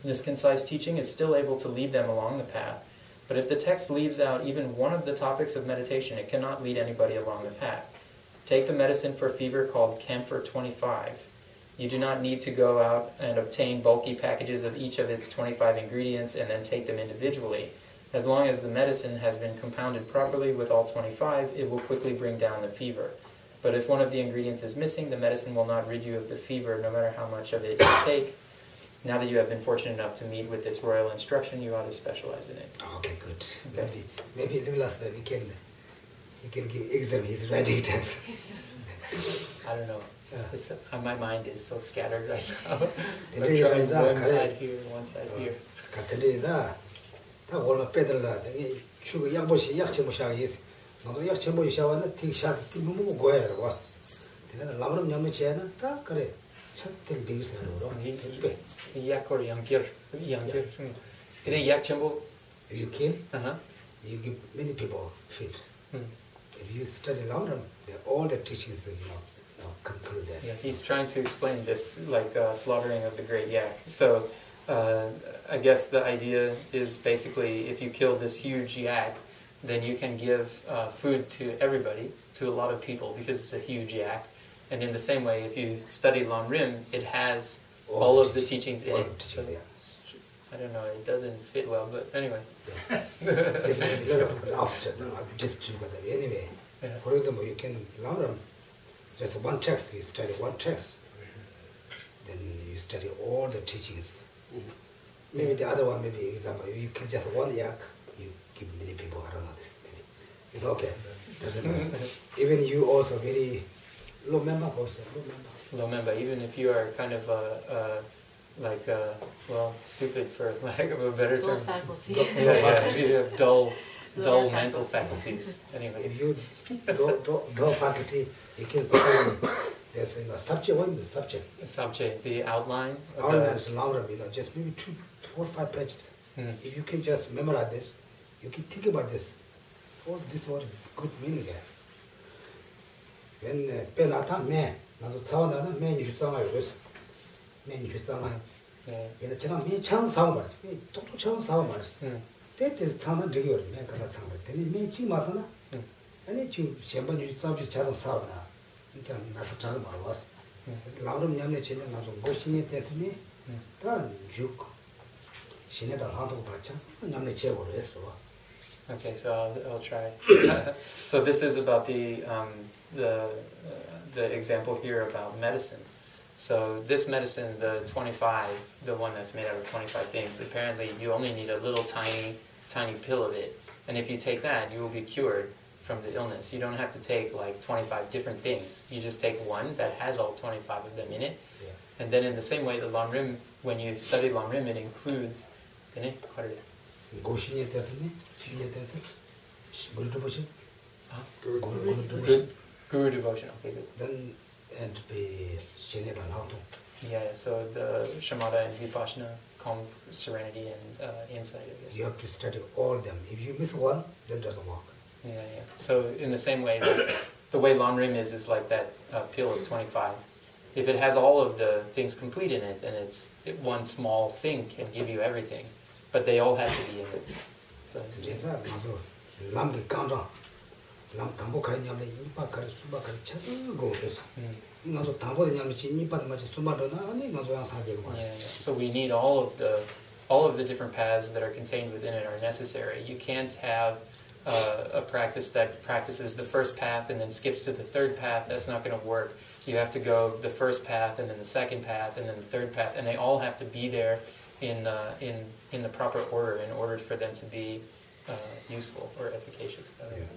This concise teaching is still able to lead them along the path, but if the text leaves out even one of the topics of meditation, it cannot lead anybody along the path. Take the medicine for fever called Camphor 25. You do not need to go out and obtain bulky packages of each of its 25 ingredients and then take them individually. As long as the medicine has been compounded properly with all 25, it will quickly bring down the fever. But if one of the ingredients is missing, the medicine will not rid you of the fever, no matter how much of it you take. Now that you have been fortunate enough to meet with this royal instruction, you ought to specialize in it. Okay, good. Okay. Maybe Nicholas, we can give exam his writing test. I don't know. My mind is so scattered right now. I'm Today trying is one side here, one side here. Today is 다 원래 빼들라. 이 추고 약보시 약체모샤기 있어. 너도 약체모시 샤와는 티샤 티무무 고야라고 왔어. 내가 라므름 냠는 제는 다 그래. 첫때 되겠어요. 이 약거리 양결. 그래 약 전부. You can. You give many people fit. If you study lam-rim, all the teachings, come through there. Yeah, he's trying to explain this like slaughtering of the great yak. So I guess the idea is basically if you kill this huge yak, then you can give food to everybody, to a lot of people, because it's a huge yak. And in the same way, if you study lam-rim, it has all of the teachings in it. So, I don't know, it doesn't fit well, but anyway. It's a little opposite, anyway. For example, you can lam-rim, just one text, you study one text. Then you study all the teachings. Maybe the other one, maybe example, you kill just one yak, you give many people, I don't know this. Maybe. It's okay, doesn't matter. Even you also very low member also, low member, even if you are kind of well, stupid for lack of a better term. Dull faculty. You have dull mental faculties. Anyway. If you draw faculty, you can say there's a subject. What is the subject? The subject, the outline. Outline is longer, just maybe 2, 4, 5 pages. If you can just memorize this, you can think about this. What's this word? Good meaning there. Then penata man, 나도 사원하는 맨이 주장하고 그래서 맨이 주장하. 얘는 제가 맨 처음 사원 말했어. 똑똑 처음 사원 말했어. 때때 사는 되게 어려. 맨 그가 사원. 근데 맨 지금 와서나 아니 지금 전번 유지 싸우지 자동 사원아. 진짜 나도 잘 말았어. 라우름 냠네 진짜 나도 고심이 됐으니 다 죽. 신에다 하도 받자. 냠네 제거를 했어. Okay, so I'll try. So this is about the example here about medicine. So this medicine, the 25, the one that's made out of 25 things, apparently you only need a little tiny pill of it. And if you take that, you will be cured from the illness. You don't have to take like 25 different things. You just take one that has all 25 of them in it. Yeah. And then in the same way, the lam-rim, when you study lam-rim, it includes... 고신에 대해서는 신에 대해서 뭘 devotion? Guru devotion. Okay, good. Then and be 신에 대한 활동. Yeah, so the shamatha and vipassana, calm, serenity, and insight. I guess. You have to study all of them. If you miss one, then it doesn't work. Yeah. So in the same way, the way lam-rim is like that pill of 25. If it has all of the things complete in it, then one small thing can give you everything. But they all have to be in it. So 진짜 맞아. 남기 깡장. 남 담보 가냐면 이파 가리 수바 가리 찾고 그래서. 나도 담보 되냐면 진이파 맞지 수마도나 아니 나도 항상 사제고 말이야. So we need all of the different paths that are contained within it are necessary. You can't have a practice that practices the first path and then skips to the third path. That's not going to work. You have to go the first path, and then the second path, and then the third path, and they all have to be there in the proper order in order for them to be useful or efficacious.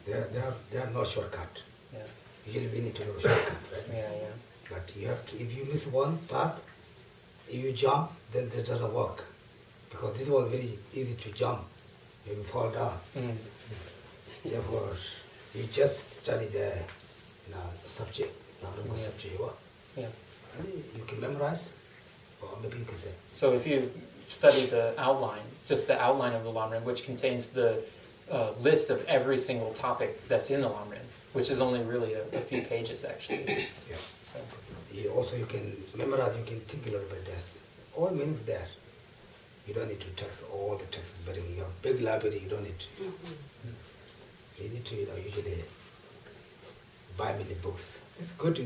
They are no shortcut. Yeah. Usually we need to know shortcut, right? Yeah. But you have to, if you miss one path, if you jump, then it doesn't work. Because this was very easy to jump. You will fall down. Therefore, you just study the subject, subject. Yeah. You can memorize, or maybe you can say. So if you study the outline, just the outline of the lam-rim, which contains the list of every single topic that's in the lam-rim, which is only really a few pages actually. Yeah. So. Also you can memorize, you can think a little bit there. All meanings there. You don't need to text all the texts, but in your big library you don't need to. You need to usually buy many books. It's good, we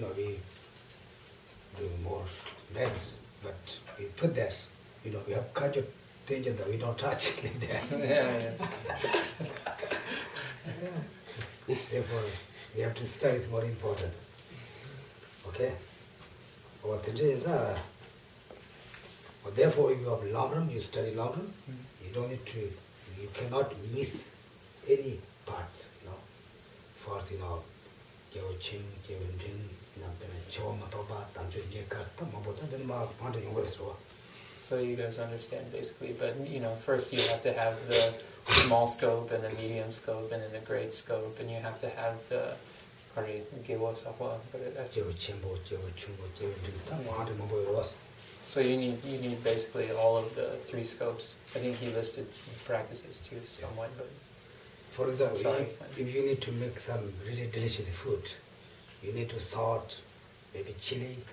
do more better, but we put that, we have kind of danger that we don't touch like that. Therefore, we have to study, it's more important. Okay? Therefore, if you have lam-rim, you study lam-rim, you don't need to, you cannot miss any parts, First, So you guys understand basically, but first you have to have the small scope and the medium scope and then the great scope, and you have to have the So you need basically all of the three scopes. I think he listed practices too somewhat, but for example, if you need to make some really delicious food, you need to salt, maybe chili,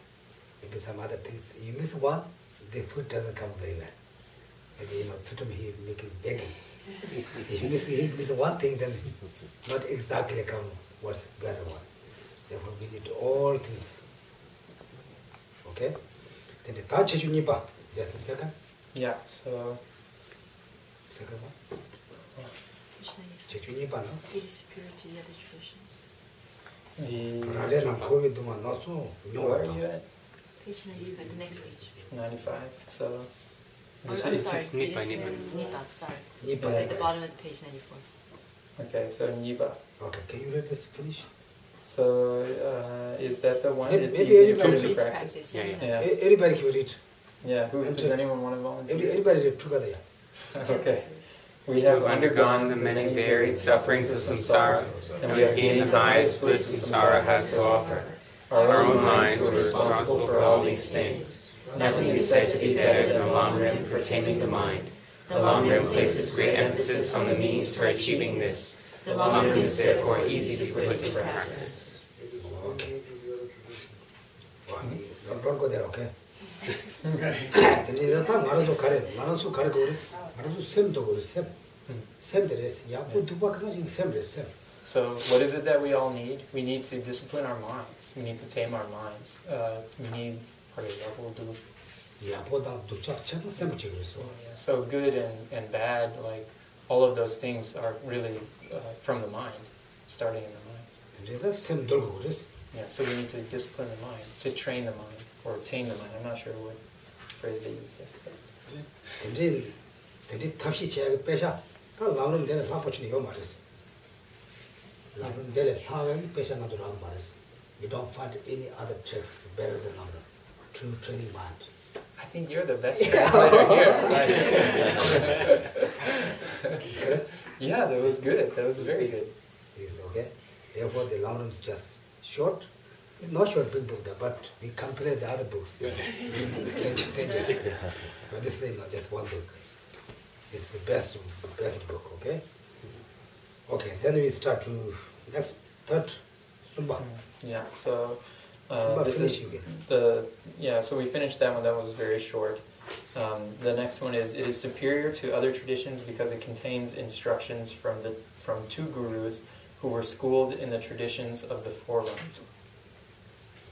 maybe some other things. You miss one, the food doesn't come very well. Maybe he making baking. If he miss one thing, then not exactly come what's better one. Therefore, we need all things. Okay? Then the third chechu nipa. That's the second. Yeah. So. Second one. Chechu nipa, no? It is superior to the other traditions. Where are you at? Page 95, the next page. 95. So. I'm sorry. Nipa. Nipa, sorry. Nipa. At the bottom of page 94. Okay, so Nipa. Okay, can you read this? Finish. So, is that the one? Maybe it's easy to put everybody into read practice. practice, Yeah. Everybody can read. Yeah. Does anyone want to volunteer? Everybody read together. Yeah. Okay. We have undergone the many varied sufferings of samsara, and we have gained the highest bliss samsara has to offer. Our own minds were responsible for all these things. Nothing is said to be better than the lam-rim for taming the mind. The lam-rim places great emphasis on the means for achieving this. The lam-rim is therefore easy to put into practice. Okay. Don't go there, okay? So, what is it that we all need? We need to discipline our minds. We need to tame our minds. We need. So good and bad, like all of those things are really from the mind, starting in the mind. Yeah, so we need to discipline the mind, to train the mind, or tame the mind. I'm not sure what phrase they use there. We don't find any other tricks better than lam-rim to training mind. I think you're the best translator here. Yeah, that was good. That was very good. Yes, okay. Therefore, the lam-rim is just short. It's not short, big book, but we compare the other books. Dangerous. But this is not just one book. It's the best book, okay? Okay, then we start to next third Sumba. Yeah, so this is so we finished that one. That was very short. The next one is, it is superior to other traditions because it contains instructions from two gurus who were schooled in the traditions of the forerunners.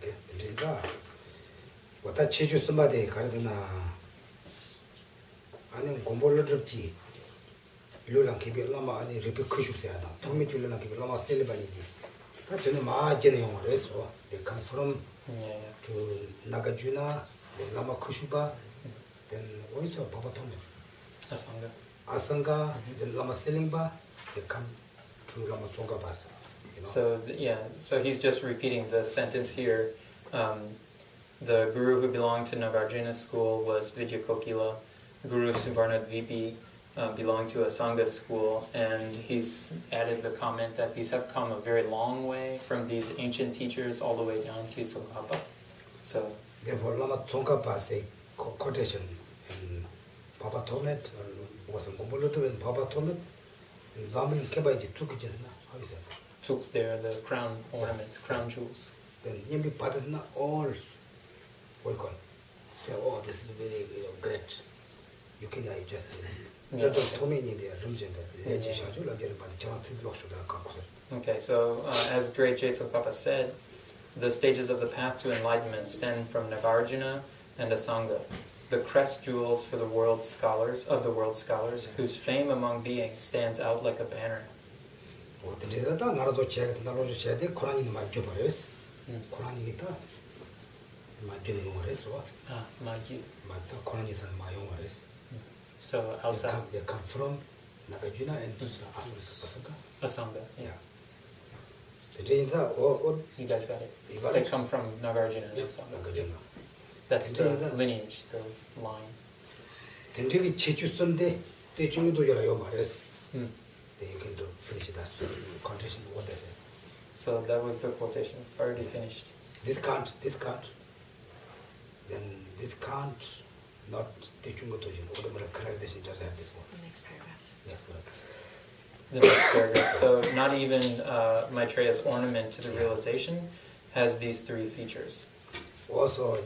Okay, what cheju Sumba de karadana ane gombolo drupti lulang kibi lama ane ripi kushu se ana tomi lulang kibi lama selibani ji They come from to Nagarjuna, then Lama Kushuba, then also Baba Tome. Asanga, then Lama Selingba, they come to Lama Tsongkhapa. So so he's just repeating the sentence here. The guru who belonged to Nagarjuna's school was Vidyakokila. Guru Suvarnadvipi belonged to a Sangha school, and he's added the comment that these have come a very long way from these ancient teachers all the way down to Tsongkhapa. So therefore, Lama Tsongkhapa say quotation in Papa Tomet was a Goboloto and Papa Tomet and Zamri Kebaji took it just now. How is that? Took there the crown ornaments, crown jewels. Then Yemi Padana all what you call say, oh, this is very great. You can just Okay, so as great Je Tsongkhapa said, the stages of the path to enlightenment stem from Nagarjuna and Asanga, the crest jewels for the world scholars whose fame among beings stands out like a banner. So outside they come from Nagarjuna and Asanga. Yeah. You guys got it. They come from Nagarjuna and Asanga. That's the lineage, the line. Then you can finish that quotation. What they say. So that was the quotation. Already finished. This can't. Then this can't. Not teaching to you. Just have this one. The next paragraph. Yes, correct. The next paragraph. So not even Maitreya's ornament to the realization has these three features. Also,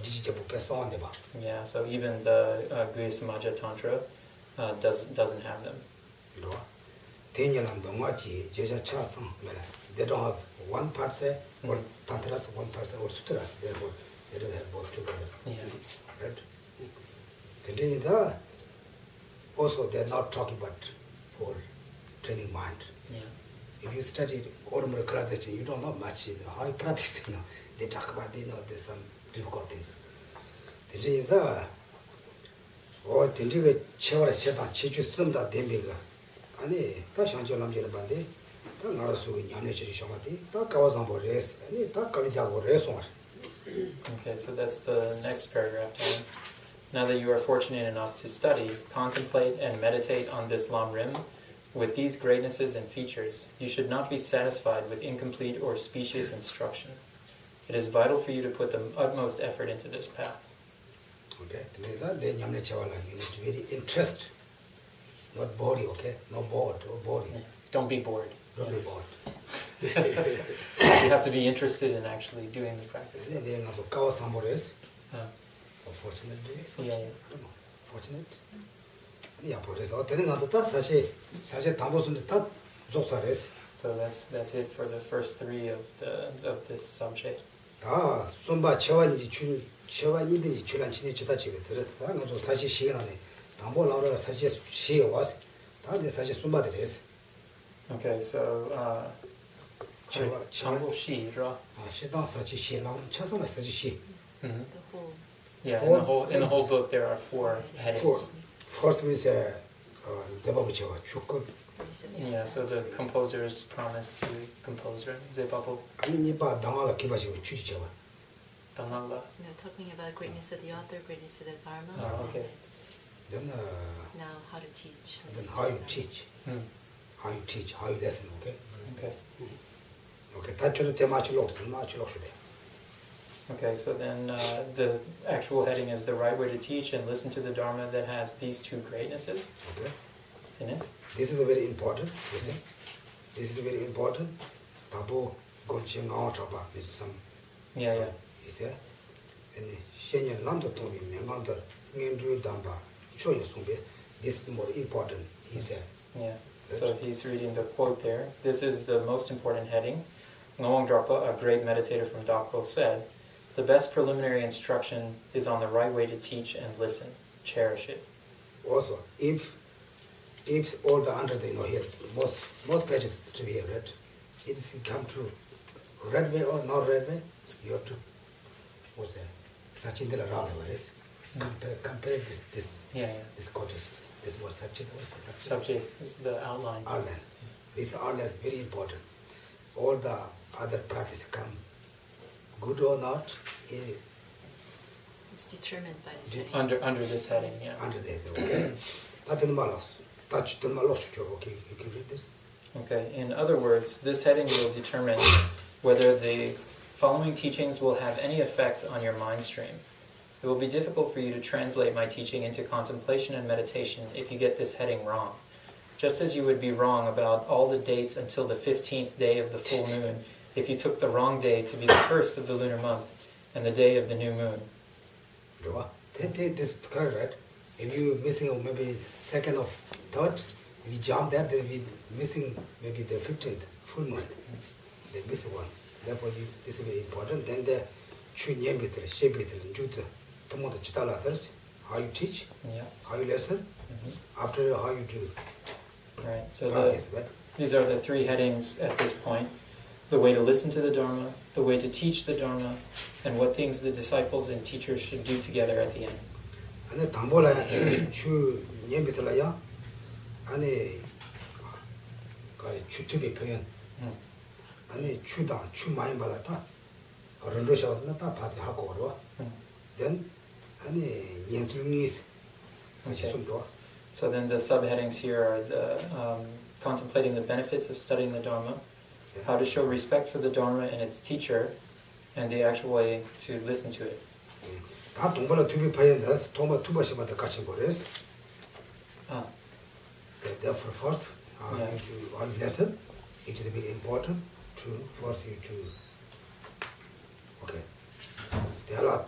yeah. So even the Guya Samaja Tantra doesn't have them. You know, they don't have one part say or tantras, one part say or sutras. Therefore, they don't have both together. Yeah. Right. Also, they're not talking about for training mind. Yeah. If you study ordinary classes, you don't know much. How you practice, they talk about, there's some difficult things. Okay, so that's the next paragraph. Now that you are fortunate enough to study, contemplate, and meditate on this lam-rim, with these greatnesses and features, you should not be satisfied with incomplete or specious instruction. It is vital for you to put the utmost effort into this path. Okay, you need to be interested, not body, okay? No bored, no body. Don't be bored. Don't be bored. You have to be interested in actually doing the practice. Fortunately, yeah. Fortunate. Yeah, So that's it for the first three of this subject. Okay, so Chambo Shi, The whole. Yeah, in the whole book there are 4 headings. First means yeah, so the composers promised to compose, right? Zebabu. Danala. Talking about greatness of the author, greatness of the Dharma. Oh, okay. Then now how to teach. Then how you teach. How you teach, how you listen, okay? Okay. Okay, that's okay, so then the actual heading is the right way to teach and listen to the Dharma that has these 2 greatnesses. Okay. In it. This is very important, listen. This is very important. Tabo Geshe Ngawang Tenley is some. Yeah. He said, and Shenyan Lambda Tobi Mengander Ngendru Damba Choya Sumbe. This is more important, he said. Yeah. So he's reading the quote there. This is the most important heading. Ngawang Drapa, a great meditator from Dakpo, said, "The best preliminary instruction is on the right way to teach and listen. Cherish it." Also, if all the under here, most pages to be read, it come true. red way or not red way, you have to, what's that? Sachindala Rama, what is? Compare this quotation. This was subject. What's the subject? Subject is the outline. Outline. This outline is very important. All the other practice come good or not. It's determined by this heading. Under this heading, yeah. Under that, okay. Okay, you can read this. Okay. In other words, this heading will determine whether the following teachings will have any effect on your mind stream. It will be difficult for you to translate my teaching into contemplation and meditation if you get this heading wrong. Just as you would be wrong about all the dates until the 15th day of the full moon if you took the wrong day to be the first of the lunar month and the day of the new moon. This is correct, right? If you're missing maybe second or third, if you jump that, then we're missing maybe the 15th full month. They miss one. Therefore, this is very important. Then the how you teach, how you listen, after how you do. Right. So these are the three headings at this point: the way to listen to the Dharma, the way to teach the Dharma, and what things the disciples and teachers should do together at the end. And tambola chu nyembitolaya, ane kari chu tubi pyan, ane chu da chu mayimbalata, rondosha nata pati hakorwa. Then ane yenslungis, sumdo. So then the subheadings here are the contemplating the benefits of studying the Dharma, how to show respect for the Dharma and its teacher, and the actual way to listen to it. Therefore, first, one lesson, it is very important to force you to. Okay. There are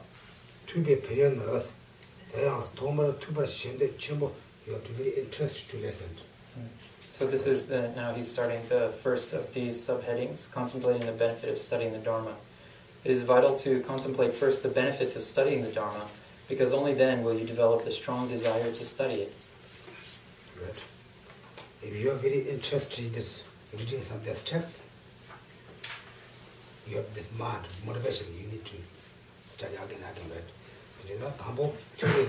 to be paying us. They are Toma to be shended chimbo. You have to be interested to listen. So this is now he's starting the first of these subheadings, contemplating the benefit of studying the Dharma. It is vital to contemplate first the benefits of studying the Dharma, because only then will you develop the strong desire to study it. Right. If you are very interested in this, reading some of these texts, you have this mind, motivation, you need to study again, right? It is not humble, tuba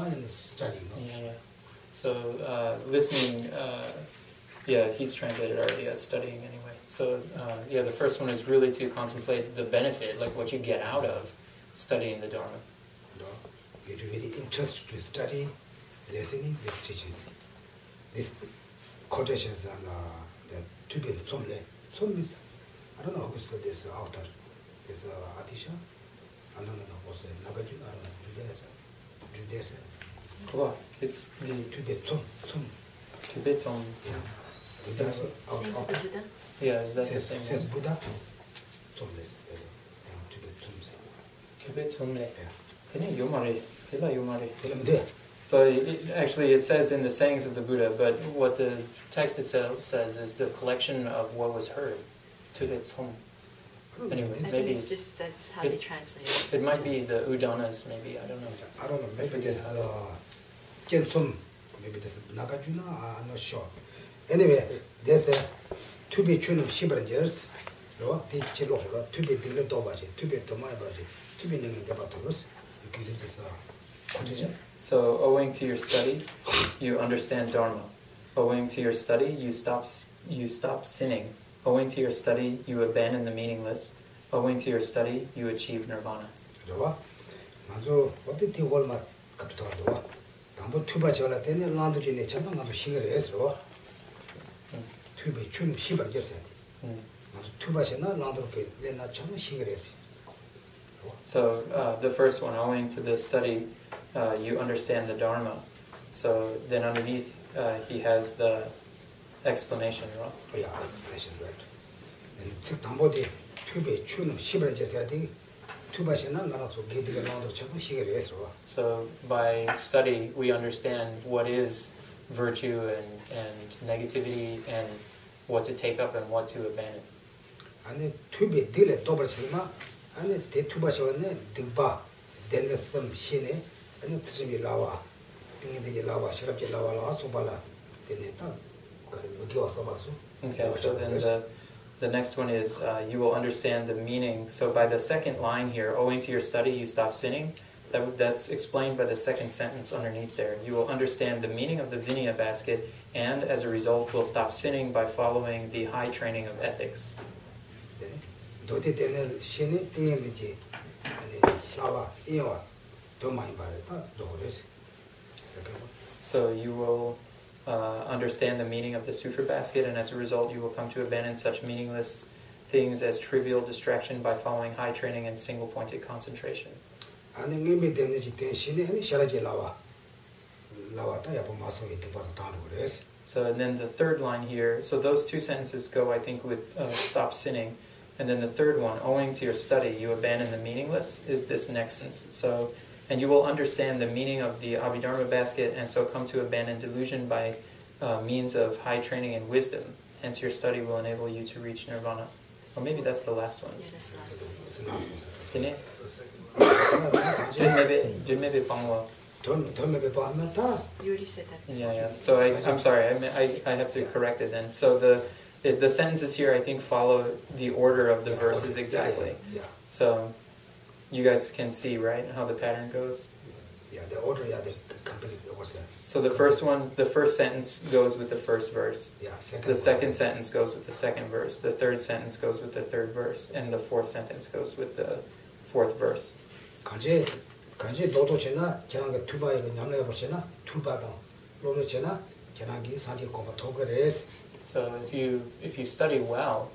and studying. Yeah. So listening, he's translated already as studying anyway. So the first one is really to contemplate the benefit, like what you get out of studying the Dharma. You're very interested to study, listening, these teachings. These quotations and the Tibetan Studies. Some is, I don't know who's this author. Is Atisha? I don't know what's it. Nagarjuna, I don't know. Judaism. What? It's the Tibetan. Tibetan. Yeah. Says the Buddha? Yeah, is that the same says one? Buddha. Tibetan. Yeah. So it says in the sayings of the Buddha, but what the text itself says is the collection of what was heard. Tibetan. Anyway, maybe it's just that's how they translate it. It might be the Udanas, maybe, I don't know. I don't know, maybe there's Gensum, maybe there's Nagarjuna, I'm not sure. Anyway, there's a to be chun of Shibarangers, to be Dile Dobaji, to be Tomabaji, to be Ning Debatorus. You can read this quotation. So, owing to your study, you understand Dharma. Owing to your study, you stop sinning. Owing to your study, you abandon the meaningless. Owing to your study, you achieve nirvana. So the first one, owing to the study, you understand the Dharma. So then underneath, he has the explanation, right? Oh, yeah, explanation, right. And Tambo so by study, we understand what is virtue and negativity and what to take up and what to abandon. And to be delayed double cinema, and the two bashone, Digba, then there's some shine, and it's a lava, the lava, Shirap Lava, Sobala, then the give us Okay, so then the next one is you will understand the meaning. So by the second line here, owing to your study, you stop sinning. That's explained by the second sentence underneath there. You will understand the meaning of the Vinaya basket, and as a result, will stop sinning by following the high training of ethics. So you will understand the meaning of the sutra basket, and as a result, you will come to abandon such meaningless things as trivial distraction by following high training and single-pointed concentration. So and then the third line here, so those two sentences go, I think, with stop sinning. And then the third one, owing to your study, you abandon the meaningless, is this next sentence. So, and you will understand the meaning of the Abhidharma basket, and so come to abandon delusion by means of high training and wisdom. Hence your study will enable you to reach nirvana. Or maybe that's the last one. Yeah, that's the last one. Didn't it? Didn't maybe Bangla. You already said that. Yeah. So I'm sorry, I have to correct it then. So the sentences here, I think, follow the order of the verses exactly. Yeah. So you guys can see, right, how the pattern goes? Yeah, the order, the complete order. So the first sentence goes with the first verse. Yeah, the second sentence goes with the second verse. The third sentence goes with the third verse. And the fourth sentence goes with the fourth verse. 간제 노도체나 계란가 투바에 냠내가 보시나 투바다 로르체나 계란기 산지 공부 도그레스. So if you study well,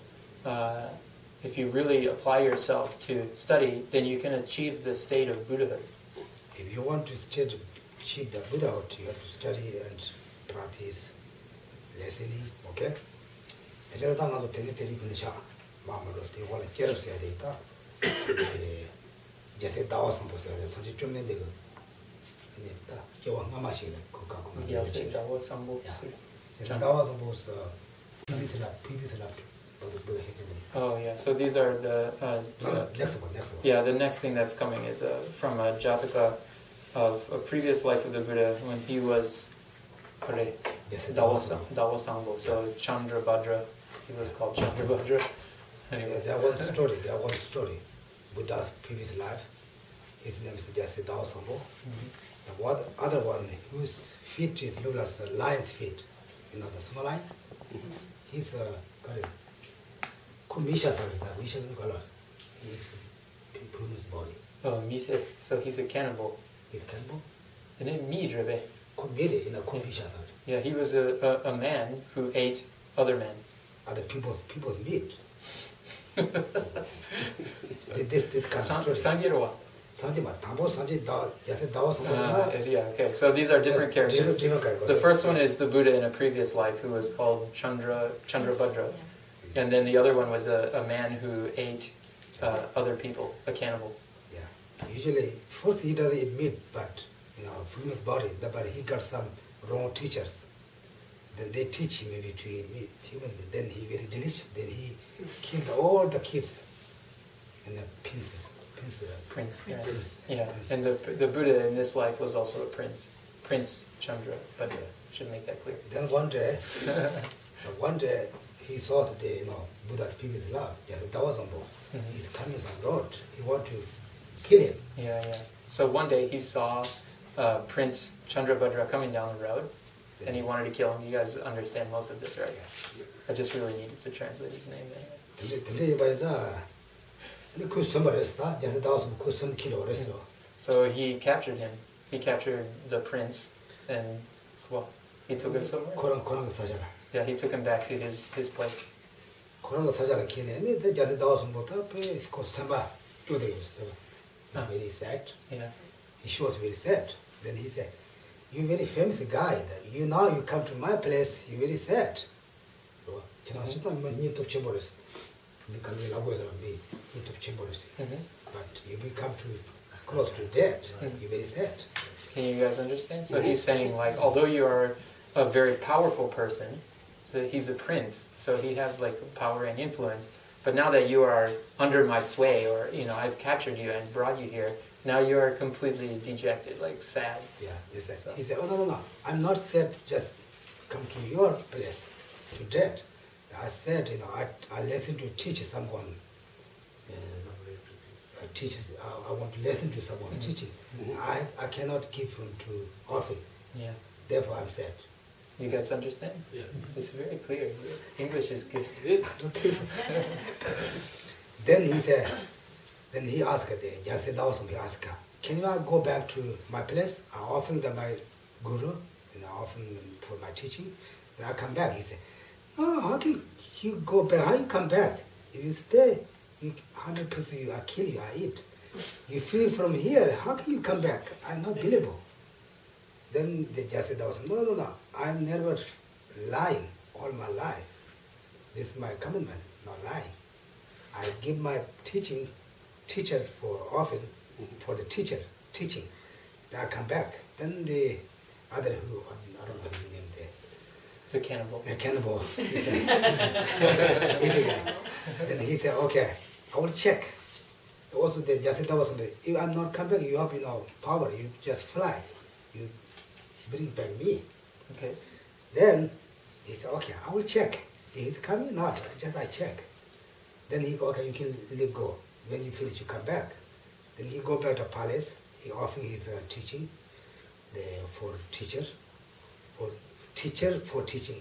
if you really apply yourself to study, then you can achieve the state of Buddhahood. If you want to achieve the Buddhahood, you have to study and practice listening, okay? 대대당아도 대대대리 근샤 마음으로 되고는 깨럽어야 되겠다. Geshe Ngawang 보세요. 선지 좀 내고 아니다. 겨우 마마시를 그거 갖고. Geshe Ngawang Tenley. Oh yeah, so these are the next one. Yeah, the next thing that's coming is from a Jataka of a previous life of the Buddha when he was Dawasangbo, so Chandrabhadra, he was called Chandrabhadra. Anyway. There was a story. Buddha's previous life. His name is Geshe Ngawang. The other one, whose feet is look like a lion's feet, you know, the small lion. He's Misha color. He eats people in his body. Oh, Misha. So he's a cannibal. He's a cannibal? The name Midrabe. Yeah. Yeah, he was a man who ate other men. Other people's meat. This kind of story. Yeah, okay. So these are different characters. The first one is the Buddha in a previous life who was called Chandrabhadra. And then the other one was a man who ate other people, a cannibal. Yeah. Usually, first he doesn't eat meat, but from his body, but he got some wrong teachers. Then they teach him maybe to eat meat, human meat. Then he very delicious. Then he killed all the kids and the princes. Prince, yes. Yeah. And the Buddha in this life was also a prince. Prince Chandra, but should make that clear. Then one day, he saw the Buddha's previous life, Geshe Ngawang. He's coming on the road. He want to kill him. Yeah. So one day he saw Prince Chandrabhadra coming down the road, and he wanted to kill him. You guys understand most of this, right? I just really needed to translate his name anyway. So he captured him. He captured the prince, and he took him somewhere. Yeah, he took him back to his place. Very sad. Yeah. He was very sad. Then he said, "You very famous guy. You come to my place. You very sad." But you become too close to death. You very sad. Can you guys understand? So he's saying, like, although you are a very powerful person, so he's a prince, so he has like power and influence. But now that you are under my sway, or I've captured you and brought you here, now you are completely dejected, like sad. Yeah, he said. So. He said, "Oh no, I'm not sad. Just come to your place, to death. I said, I listen to teach someone. I want to listen to someone's teaching. I cannot give him to orphan. Yeah. Therefore, I'm sad. You guys understand? Yeah. It's very clear. English is good. Then he said, then he asked, Geshe Ngawang, he asked, can I go back to my place? I often my guru, and I often for my teaching. Then I come back. He said, oh, how can you go back? How you come back? If you stay, 100% I kill you, I eat. You feel from here, how can you come back? I'm not believable. Then they just said, no, I'm never lying all my life. This is my commitment, not lying. I give my teacher for offering, for the teaching. Then I come back. Then the other who, I don't know his name there. The cannibal. The cannibal, he said, then he said, okay, I will check. Also, they just said, if I'm not come back, you have power, you just fly. You bring back me. Okay. Then he said, okay, I will check. He's coming, not, just I check. Then he go, okay, you can leave go. When you finish, you come back. Then he go back to palace. He offer his teaching for teacher for teaching.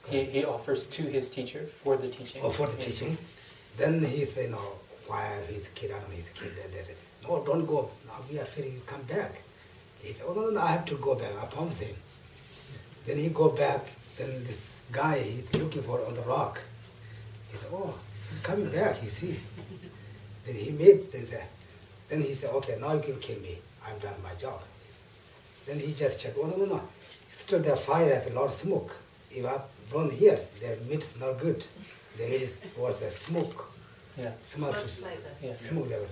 He offers to his teacher for the teaching. Oh, for the teaching. Then he said, why his kid, I don't know his kid. Then they said, no, don't go. Now we are feeling you come back. He said, oh, no, I have to go back. I promise him. Then he go back. Then this guy, he's looking for on the rock. He said, oh, he's coming back, you see. Then he made, then he said, okay, now you can kill me. I've done my job. Then he just checked, oh, no. Still the fire has a lot of smoke. If I burn here, the meat's not good. The meat was a smoke. Yeah. Smoke Yeah. Smoke level.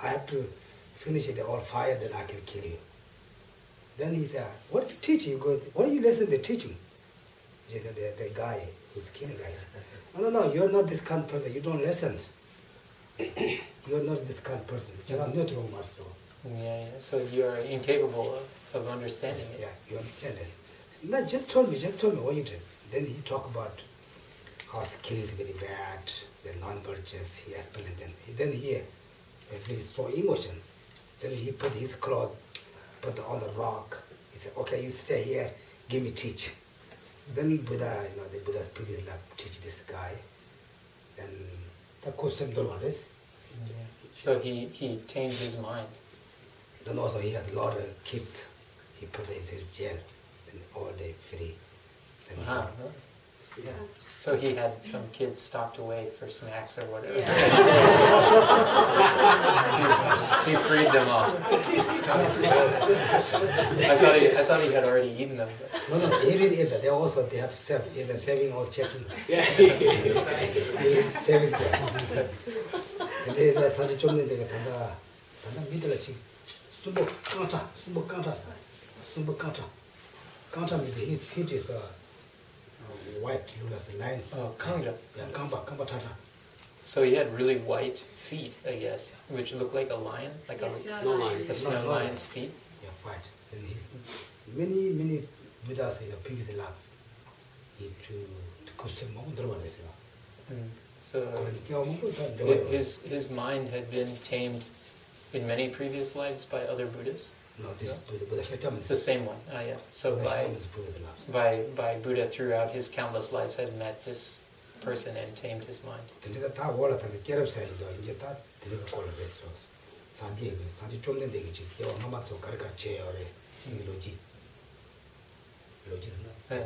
I have to finish it all fire, then I can kill you. Then he said, what do you teach? What do you listen to the teaching? The guy who's killing guys. No, you're not this kind of person. You don't listen. You're not this kind of person. You're not neutral master. Yeah. So you are incapable of understanding it. Yeah, you understand it. No, just tell me what you did. Then he talked about how killing is very bad, the non-virtuous, he explained them. Then he has very strong emotion. Then he put his cloth, put on the rock. He said, okay, you stay here, give me teach. Then Buddha, the Buddha's previous life teach this guy. Then the question is. So he tamed his mind. Then also he had a lot of kids. He put in his jail, and all day free. Then Wow. yeah. So he had some kids stocked away for snacks or whatever. Yeah. He freed them all. I thought he had already eaten them. But. No, he really ate that. They have saving or checking. Yeah. saving there. 근데 사실 좀 내가 단다 믿으라 지 숨복 깡타 means his feet is white lulas lines. Oh, kangja. Yeah, kamba tata. So he had really white feet, I guess, which looked like a lion, like a Snow lion. snow lion's feet. Yeah, white. And his many Buddhas in the previous life to question more 들어봤어요. So his mind had been tamed in many previous lives by other Buddhas. No, this Buddha The same one. Yeah. So by Buddha throughout his countless lives had met this person and tamed his mind. 근데 다 올라타는 깨럽사이도 이제 다 드리고 꼴렸어. 산지 좀 된데 이게 지금 마마서 가르쳐줘요래. 로지.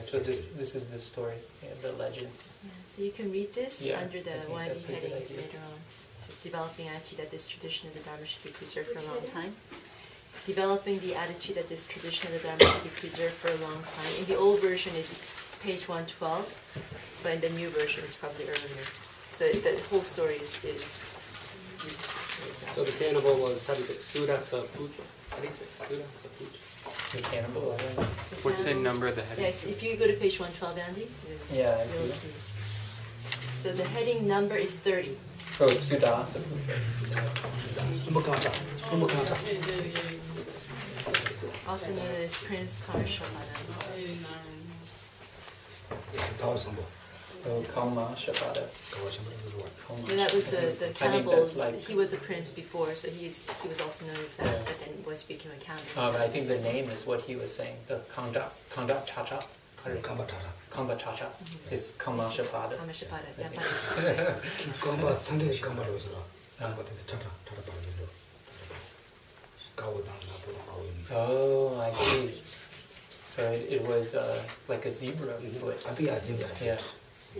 So this is the story, the legend. Yeah, so you can read this under the one of that's the a good headings idea. later on. It says developing attitude that this tradition of the Dharma should be preserved for a long time. Developing the attitude that this tradition of the Dharma should be preserved for a long time. In the old version is page 112, but in the new version is probably earlier. So the whole story is So the cannibal was, how do you say, Surasa Puja? How do you say, Surasa Puja? The cannibal. I don't know. What's the number of the heading? Yes, if you go to page 112, Andy, Yeah, I you'll see. see. So the heading number is 30. Oh, Sudasa Puja. Also known as Prince Karshavana. Oh, Kalma Shapada. Yeah, that was the I think cannibals. that's like- He was a prince before, so he was also known as that. Yeah. But then once he became a cannibal. But I think the name is what he was saying. The Kanda Chacha. Kamba Chacha is Kalma Shapada. Kamashapada. Yeah, but it's Kamba 상계 Kamba 로서라. 차타 바르로. Oh, I see. So it was like a zebra foot. I think I think that. Yeah,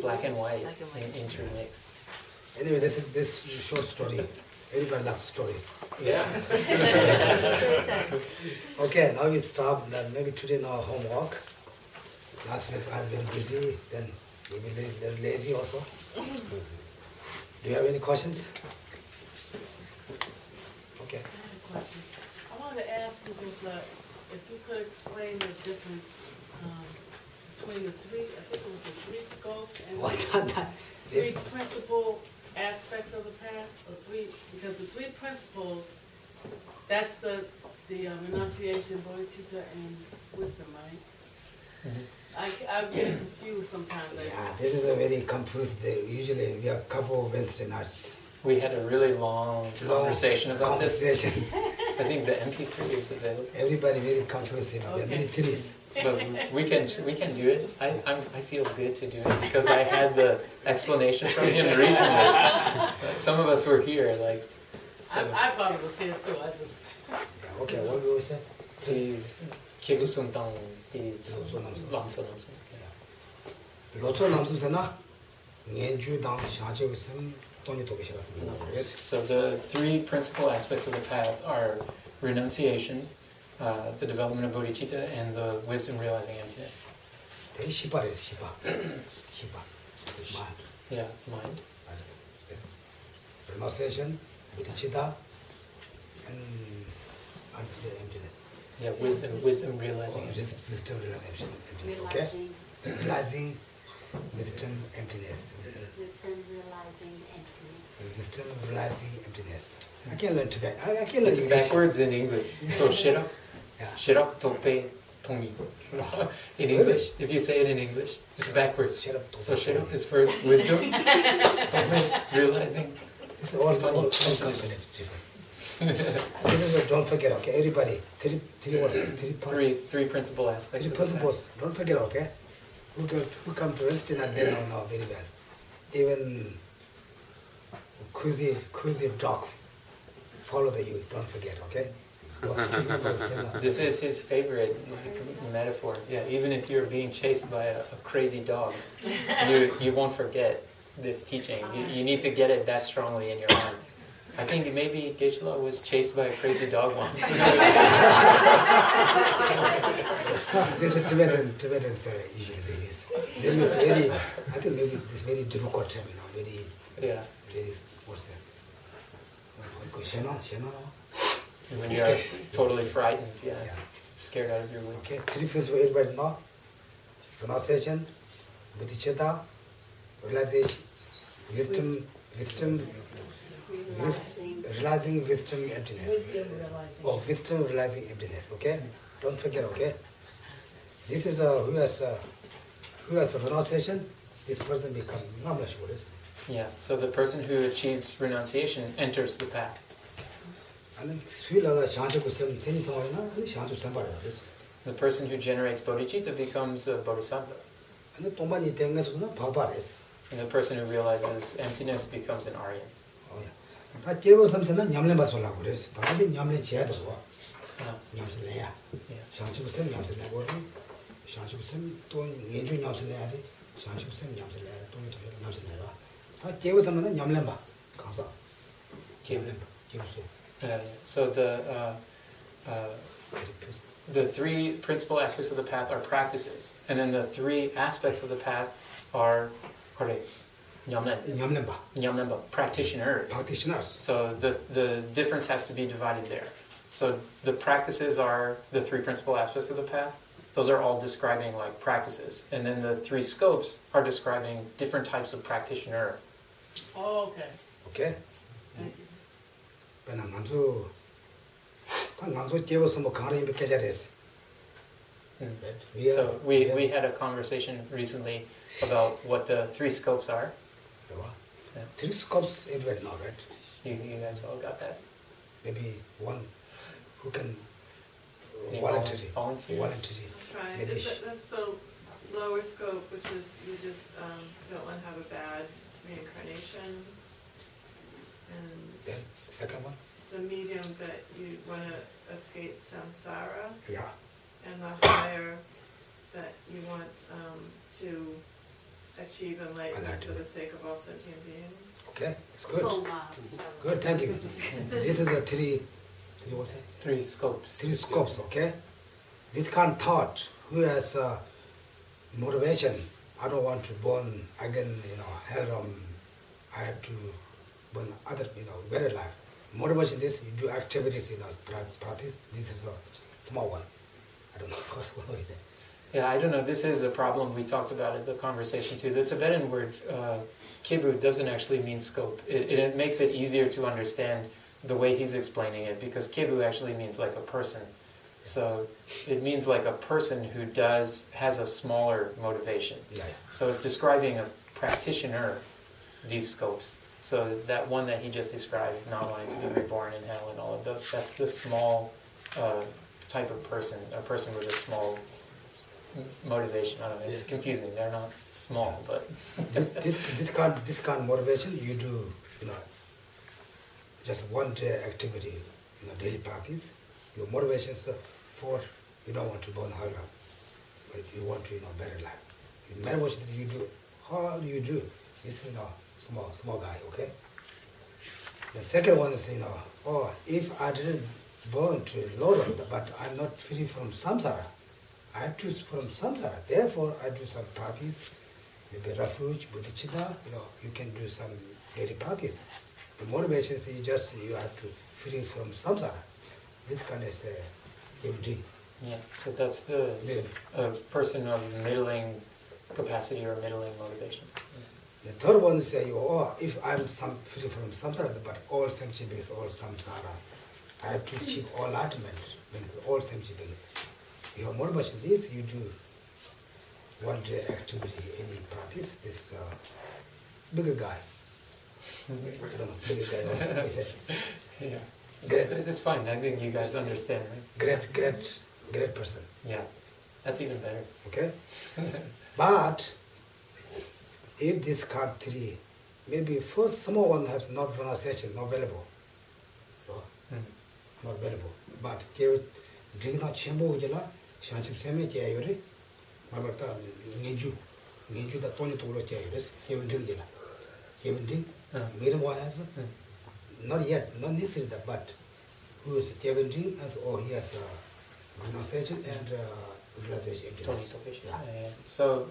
black and white, Black and white. intermixed. Anyway, this short story. Everybody loves stories. Yeah. story time. Okay, now we stop. Maybe today no homework. Last week I was very busy. Then maybe they're lazy also. Do you have any questions? Okay. I have a question. I wanted to ask you, Geshe, if you could explain the difference between the three, I think it was the three scopes and What? the three principal aspects of the path, or three, because the three principles, that's the renunciation, bodhicitta, and wisdom, right? I get confused sometimes. Yeah, this is a very confused. Usually we have a couple of Wednesday nights. We had a really long conversation about this. Conversation. I think the MP3 is available. Everybody very confused, you know. There are many theories. But we can do it. I feel good to do it because I had the explanation from him recently. Some of us were here, like. So. I probably was here too. I just. Yeah, okay, what will we say? 기구순당 람소. 로초 남수세나 년주당 샤제우선 돈이 도비시라습니다. So the three principal aspects of the path are renunciation, the development of bodhicitta, and the wisdom realizing emptiness. 되게 시바래요, 시바. 시바. mind. Yeah, mind. Renunciation, bodhicitta, and answer emptiness. Yeah, wisdom realizing Oh, emptiness. wisdom realizing emptiness. Okay? Realizing wisdom emptiness. Wisdom realizing emptiness. Wisdom realizing emptiness. I can learn Tibetan. I can learn It's English. backwards in English. So shirap, Yeah. shirap tope tongi. In English, if you say it in English, it's backwards. Shirap tope So shirap tongi. is first wisdom, tope realizing. This is all different. This is don't forget, okay? Everybody, three Three principal aspects. of the path. principles. Don't forget, okay? Who come to Wednesday night, they know very well. Even cozy dog follow the you. Don't forget, okay? This is his favorite metaphor. Yeah, even if you're being chased by a crazy dog, you won't forget this teaching. You need to get it that strongly in your mind. I think maybe Geshe was chased by a crazy dog once. This is Tibetans usually they use. There is very, I think maybe it's very difficult term, you know, Yeah. very, what's that? Shena? When you're totally frightened, yeah, Yeah. scared out of your wits. Okay, three principles everybody know. Renunciation, bodhicitta, realization, wisdom, realizing wisdom emptiness. Oh, wisdom realizing emptiness, okay? Don't forget, okay? This is who has renunciation, this person becomes non-sure. Yeah, so the person who achieves renunciation enters the path. And then 수일하다 샤주고 쌤 테니 상황이나 샤주 선발을 그래서. The person who generates bodhicitta becomes a bodhisattva. 근데 동반이 된 것은 바바래서. And the person who realizes emptiness becomes an Aryan. 다 제보 섬세는 냠내 받으려고 그랬어. 다들 냠내 지어야 되고. 냠내야. 샤주고 쌤 냠내고 샤주고 쌤또 예주 냠내야 돼. 샤주고 쌤 냠내야 돈이 더 냠내라. 다 제보 섬세는 냠내 봐. 가서. 냠내 봐. 제보소. So the three principal aspects of the path are practices, and then the three aspects of the path are nyamlenpa, practitioners. Practitioners. So the difference has to be divided there. So the practices are the three principal aspects of the path. Those are all describing like practices, and then the three scopes are describing different types of practitioner. Oh, okay. Okay. Thank you. 간수 제보서 뭐 강의를 몇 개 잘했어. Right? So we had a conversation recently about what the 3 scopes are. Yeah. 3 scopes everybody know, right? You guys all got that? Maybe one who can Any voluntary. volunteers? Voluntary. Right, Maybe that's the lower scope, which is you just don't want to have a bad reincarnation. And Then second one? the medium that you want to escape samsara, Yeah. and the higher that you want to achieve enlightenment for the sake of all sentient beings. Okay, it's good. Full love. Good, thank you. This is a three what's it? 3 scopes. 3 scopes, okay? This kind of thought, who has motivation, I don't want to burn again, hell, I have to burn other, better life. Motivation this, you do activities, practice, this is a small one. I don't know, of course, what is it? Yeah, I don't know. This is a problem we talked about at the conversation too. The Tibetan word kibu doesn't actually mean scope. It makes it easier to understand the way he's explaining it, because kibu actually means like a person. So it means like a person who has a smaller motivation. Yeah. So it's describing a practitioner, these scopes. So that one that he just described, not wanting to be reborn in hell and all of those, that's the small type of person, a person with a small motivation. I don't know, it's confusing. They're not small, but this kind of motivation you do, just one day activity, daily practice. Your motivation is for you don't want to burn hell, but you want to better life. The motivation that you do, how do you do? It's small guy, okay. The second one is if I didn't burn to Lord, but I'm not free from samsara. I have to from samsara. Therefore, I do some practice, maybe refuge, bodhicitta. You can do some daily practice. The motivation is you have to free from samsara. This kind of activity. yeah. So that's the person of middling capacity or middling motivation. The third one is if I'm free from samsara, but all sentient beings, all samsara, I have to achieve all enlightenment with all sentient beings. Your motivation is you do one day activity, any practice. This is a bigger guy. I don't know, bigger guy also. He said, Yeah. Great. It's fine. I think you guys understand, right? great person. Yeah. That's even better. Okay? But if this card 3, maybe first someone has not pronunciation, not available. Not available. But drink not chambo jala, shanchip seme chayore, Marta Ninju the Tony Tolo chayores, Kevin drink jala. Kevin drink, Miramwayas, not yet, not necessarily that, but who is Kevin drink as or he has pronunciation and realization. So,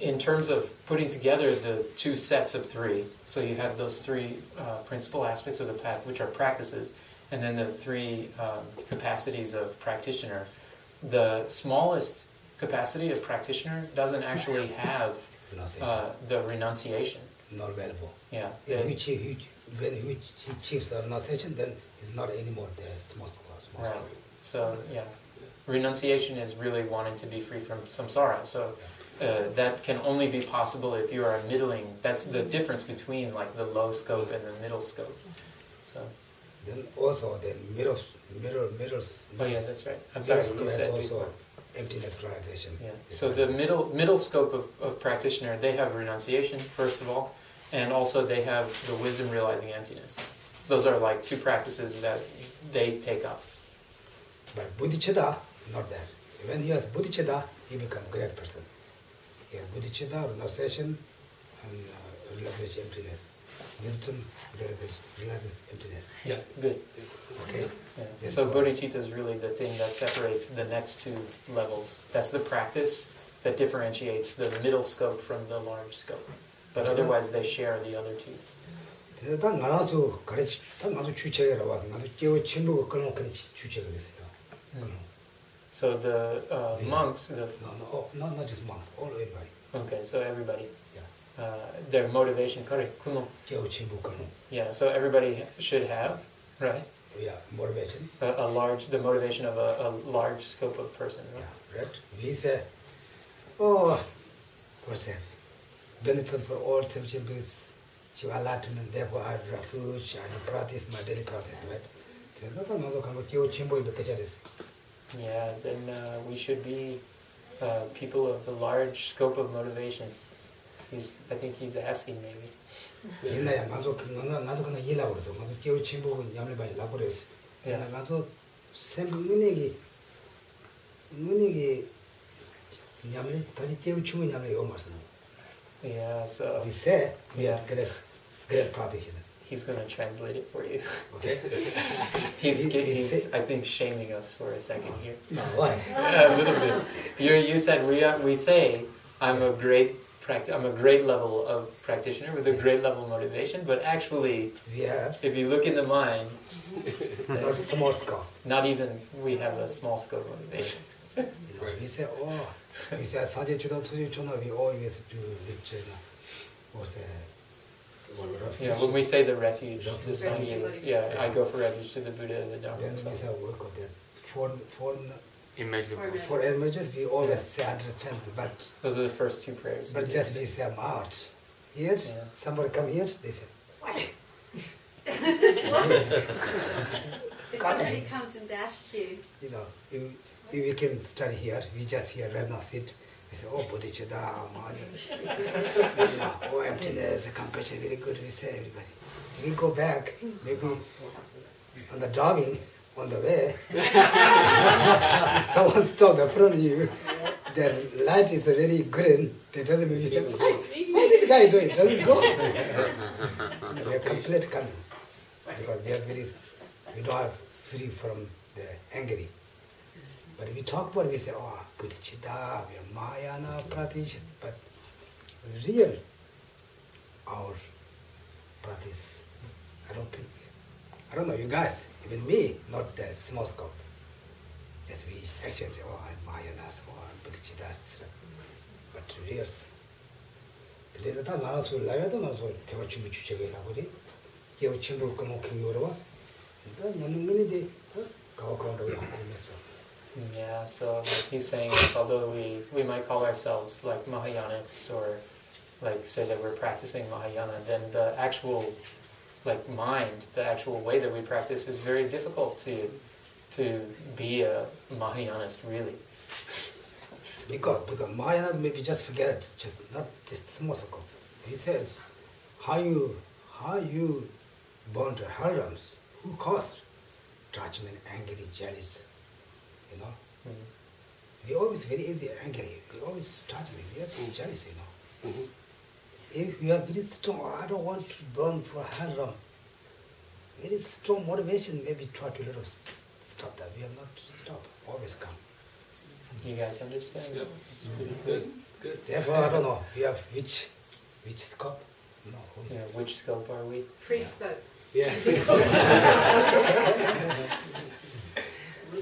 in terms of putting together the 2 sets of 3, so you have those 3 principal aspects of the path, which are practices, and then the 3 capacities of practitioner. The smallest capacity of practitioner doesn't actually have the renunciation. Not available. Yeah. When he achieves the renunciation, then it's not anymore the small Right. So, yeah. Renunciation is really wanting to be free from samsara. So that can only be possible if you are a middling. That's the difference between like the low scope and the middle scope. So. Then also the middle. Oh yeah, that's right. I'm sorry, you said also before. emptiness realization. Yeah. So the middle scope of practitioner, they have renunciation first of all, and also they have the wisdom realizing emptiness. Those are like 2 practices that they take up. But bodhicitta is not that. When he has bodhicitta, he becomes a great person. He has bodhicitta, renunciation, and realization emptiness. Wisdom realizes emptiness. Yeah, good. Okay. Yeah. So bodhicitta is really the thing that separates the next 2 levels. That's the practice that differentiates the middle scope from the large scope. But otherwise they share the other 2. 딱 알아서 가르치, 딱 나도 주체가 와, 나도 깨워 친구가 그런 거 주체가 됐어요. So the monks, not just monks, all everybody. Okay, so everybody. Yeah. Their motivation, kare kuno. 깨워 친구 그런. Yeah, so everybody should have, right? Yeah, motivation. The motivation of a large scope of person. Right? Yeah, right. We say, oh, what's that? Benefit for all sufficient beings, to enlightenment, therefore I refuge, I practice my daily practice, right? Yeah, then we should be people of a large scope of motivation. I think he's asking maybe. Yeah, so we say, yeah. Great practitioner. He's going to translate it for you. Okay. he's I think, shaming us for a second here. No, why? A little bit. You said we say I'm a great level of practitioner with a great level of motivation, but actually, if you look in the mind, not small scope. Not even we have a small scope of motivation. We say, we say Sanje Chudam Suju Chuna, we always do which yeah, when we say the refuge, the Sangha, I go for refuge to the Buddha, the Dharma. Then we say work of that. Four Immeasurable. images we always say 110, but those are the first two prayers. But just we say them out. Here, somebody come here, they say, why? If somebody comes and dashes you. You know, if we can study here, we just here right now sit. We say, oh, bodhicitta, oh, emptiness, compassion, very good, we say everybody. We go back, maybe on the jogging, on the way, someone stopped in front of you, the light is already green, they tell me, we say, what this guy doing? Doesn't go. We are complete coming, because we don't have free from the angry. But we talk about it, we say, oh, bodhicitta, we are Mahayana practice, but real, our practice, I don't know, you guys, even me, not the small scope. Just we actually say, oh, I'm Mahayana, oh, I'm bodhicitta, but real. Today the time, I was like, I don't know, they were chimbu chuchege la body, you have chimbu como king was, and then many go to the Yeah, so like he's saying, although we might call ourselves like Mahayanists or like say that we're practicing Mahayana, then the actual like mind, the actual way that we practice is very difficult to be a Mahayanist really. Because Mahayana maybe just forget it, just not just small circle. He says, how you born to harems, who caused judgment, angry, jealous, you know? We always very easy angry, we always judgment, we are jealous, you know? If you are very strong, I don't want to burn for harem, very strong motivation, maybe try to little stop that. We have not stopped, always come. You guys understand? Yep. It's pretty Good. Therefore, I don't know, we have which scope? No, yeah, which scope are we? Free scope. Yeah.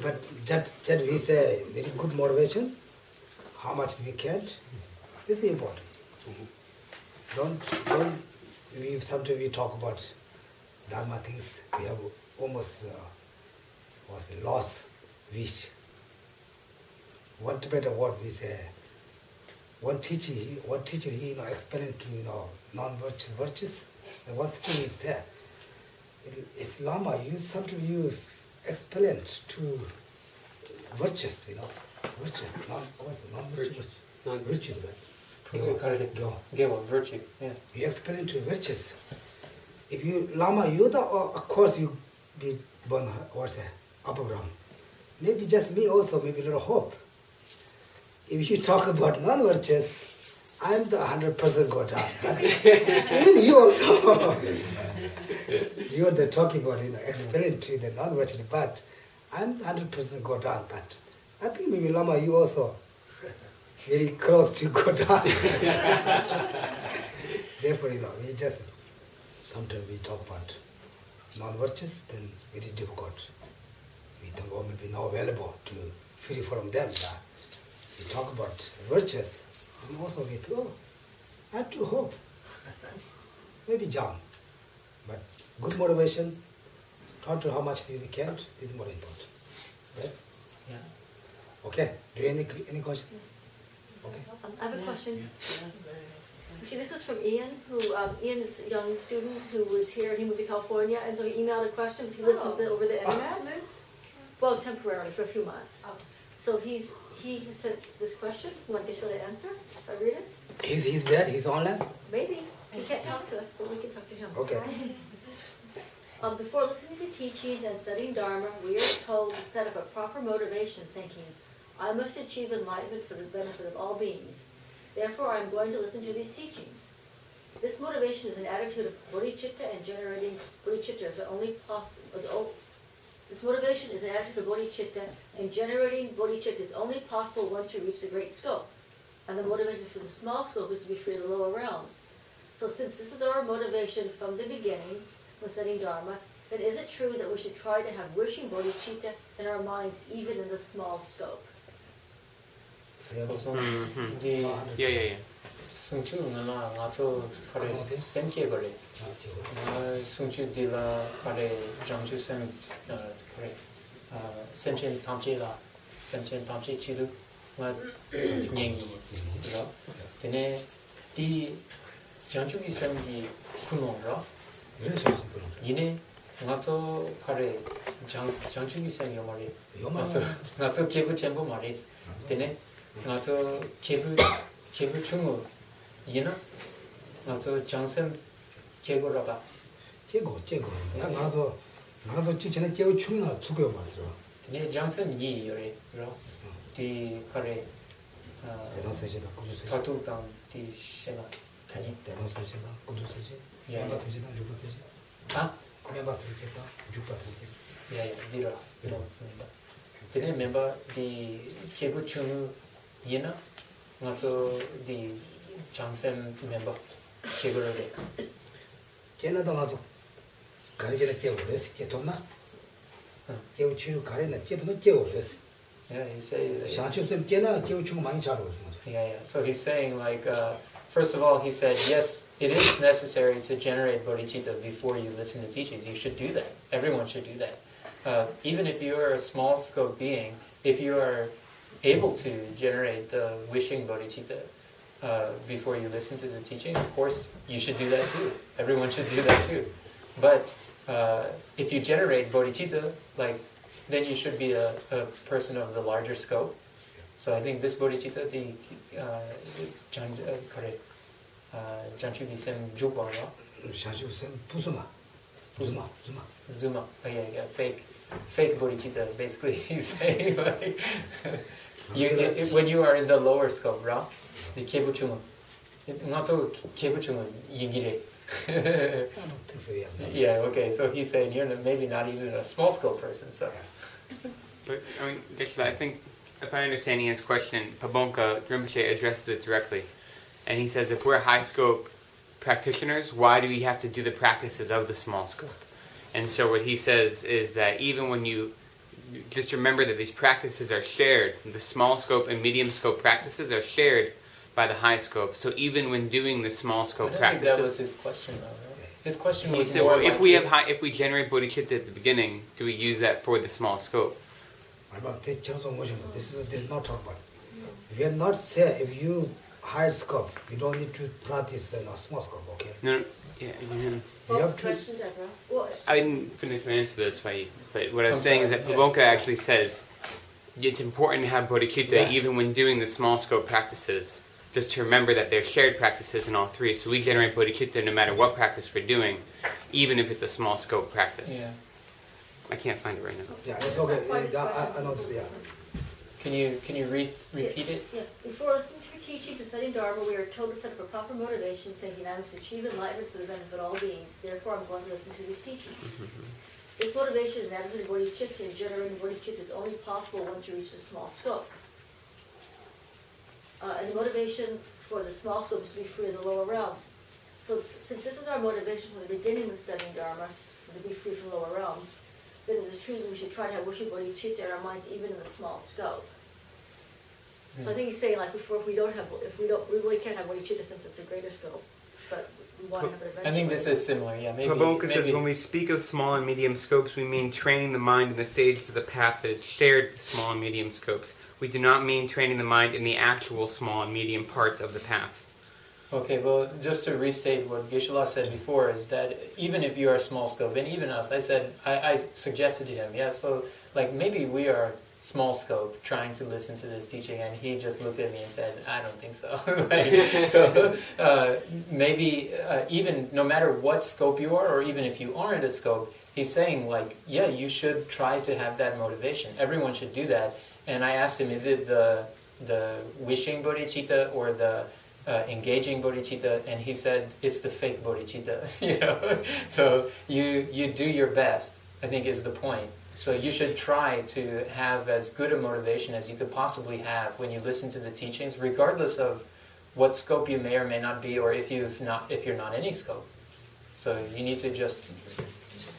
But that we say very good motivation, how much we can, this is important. Sometimes we talk about Dharma things, we have almost lost wish. One Tibetan word we say, one teacher he explained to non-virtuous virtues. And one thing he said, it's Lama, sometimes you explain to virtues, virtues, non-virtuous. Non-virtue. Virtue, yeah. You explain to virtues. If you Lama Yuda, of course you be born, upper ground. Maybe just me also, maybe a little hope. If you talk about non-virtuous, I'm the 100% go down. Even you also. You're the talking about, explain to the non-virtuous, but I'm 100% go down. But I think maybe Lama, you also very close to go down. Therefore, we just, sometimes we talk about non-virtuous, then very difficult. We don't go maybe not available to free from them. We talk about virtuous, and also we thought, I have to hope. Maybe John, but good motivation, try to how much you can. This is more important, right? Yeah. Okay. Do you any question? Okay. I have a question. Actually, this is from Ian, who Ian is a young student who was here and he moved to California, and so he emailed a question. He listens over the internet. Well, temporarily for a few months. So he sent this question. You want Geshe to answer? If I read it? He's there. He's online. Maybe. He can't talk to us, but we can talk to him. Okay. Before listening to teachings and studying Dharma, we are told to set up a proper motivation, thinking, I must achieve enlightenment for the benefit of all beings. Therefore, I am going to listen to these teachings. This motivation is an attitude of bodhicitta, and generating bodhicitta is only possible. This motivation is an attitude of bodhicitta, and generating bodhicitta is only possible once you reach the great scope. And the motivation for the small scope is to be free of the lower realms. So since this is our motivation from the beginning, when studying Dharma, then is it true that we should try to have wishing bodhicitta in our minds even in the small scope? Yeah. Sungchu ngana ngato kare semke kare. Sungchu dila kare jangchu sem kare. Semchen tamche la, semchen tamche chidu nga nyengi. Tene di jangchu ki semgi kunong ra. Yine ngato kare jangchu ki sem yomari. Ngato kebu chenpo maris. Tene ngato kebu chungu yina ngato 장sem kego라가 제거. 나도 지금에 제거 충나 죽여 봤어. tene 장sem 이 요래 로 di kare 대노세지다 꾸주세. 타투당 di shena 아니 대노세지다 꾸주세지. 야 야바세지다 죽바세지. 아 야바세지다 죽바세지. 야 dira 이런 tene member di kebu chungu yina ngato di 장sem member kego라게 쟤나도 가서 가르치는 제거 그랬어. 쟤도나. 제거 치료 가르나 쟤도는 제거 그랬어. yeah he say 샤치스 쟤나 제거 치료 많이 잘 알았어. yeah so he's saying like first of all he said yes it is necessary to generate bodhicitta before you listen to teachings. You should do that. Everyone should do that. Even if you are a small scope being, if you are able to generate the wishing bodhicitta before you listen to the teaching, of course you should do that too. Everyone should do that too. But if you generate bodhicitta, like then you should be a person of the larger scope. So I think this bodhicitta, the janchugi sem jubwa, 샤치스 부스마. zuma, oh yeah, fake bodhicitta. Basically, he's saying like when you are in the lower scope, right? The kebuchung, not so kebuchung yigire. I don't think so. Yeah, okay. So he's saying you're maybe not even a small scope person. So, But I mean, I think if I understand Ian's question, Pabongka Rinpoche addresses it directly, and he says if we're high scope practitioners, why do we have to do the practices of the small scope? And so what he says is that even when you just remember that these practices are shared, the small scope and medium scope practices are shared by the high scope. So even when doing the small scope I don't practices, think that was his question, though. Right? His question he was said, more well, like if we generate bodhicitta at the beginning, do we use that for the small scope? This is not talk about. If you are not say if you high scope, you don't need to practice in a small scope. Okay. No, yeah. You have to. Question, Deborah. Well, I didn't finish my answer, that's why. But what I was I'm saying is sorry, that yeah. Pabongka actually says it's important to have bodhicitta Yeah. even when doing the small scope practices, just to remember that they're shared practices in all three. So we generate bodhicitta no matter what practice we're doing, even if it's a small scope practice. yeah. I can't find it right now. Yeah, it's okay. I know. Yeah. Can you repeat it? Yeah. Before listening to teachings and studying Dharma, we are told to set up a proper motivation, thinking I must achieve enlightenment for the benefit of all beings. Therefore, I'm going to listen to these teachings. This motivation is an attitude of bodhicitta, and generating bodhicitta is only possible once you reach the small scope. And the motivation for the small scope is to be free of the lower realms. So since this is our motivation from the beginning of studying Dharma, to be free from lower realms, then it is true that we should try to have wishing bodhicitta in our minds even in the small scope. So I think he's saying like before, if we really can't have bodhicitta since it's a greater scope. but we want to have it eventually. I think this is similar, yeah. Pabongka says, when we speak of small and medium scopes, we mean training the mind in the stages of the path that is shared with small and medium scopes. We do not mean training the mind in the actual small and medium parts of the path. Okay, well, just to restate what Geshe said before, is that even if you are small scope, and even us, I suggested to him, yeah, so like maybe we are small scope trying to listen to this teaching, and he just looked at me and said, I don't think so. Maybe even no matter what scope you are, or even if you aren't a scope, he's saying like, yeah, you should try to have that motivation. Everyone should do that. And I asked him, is it the wishing bodhicitta or the engaging bodhicitta? And he said, it's the fake bodhicitta. You know, so you do your best, I think is the point. So you should try to have as good a motivation as you could possibly have when you listen to the teachings, regardless of what scope you may or may not be, or if you're not any scope. So you need to just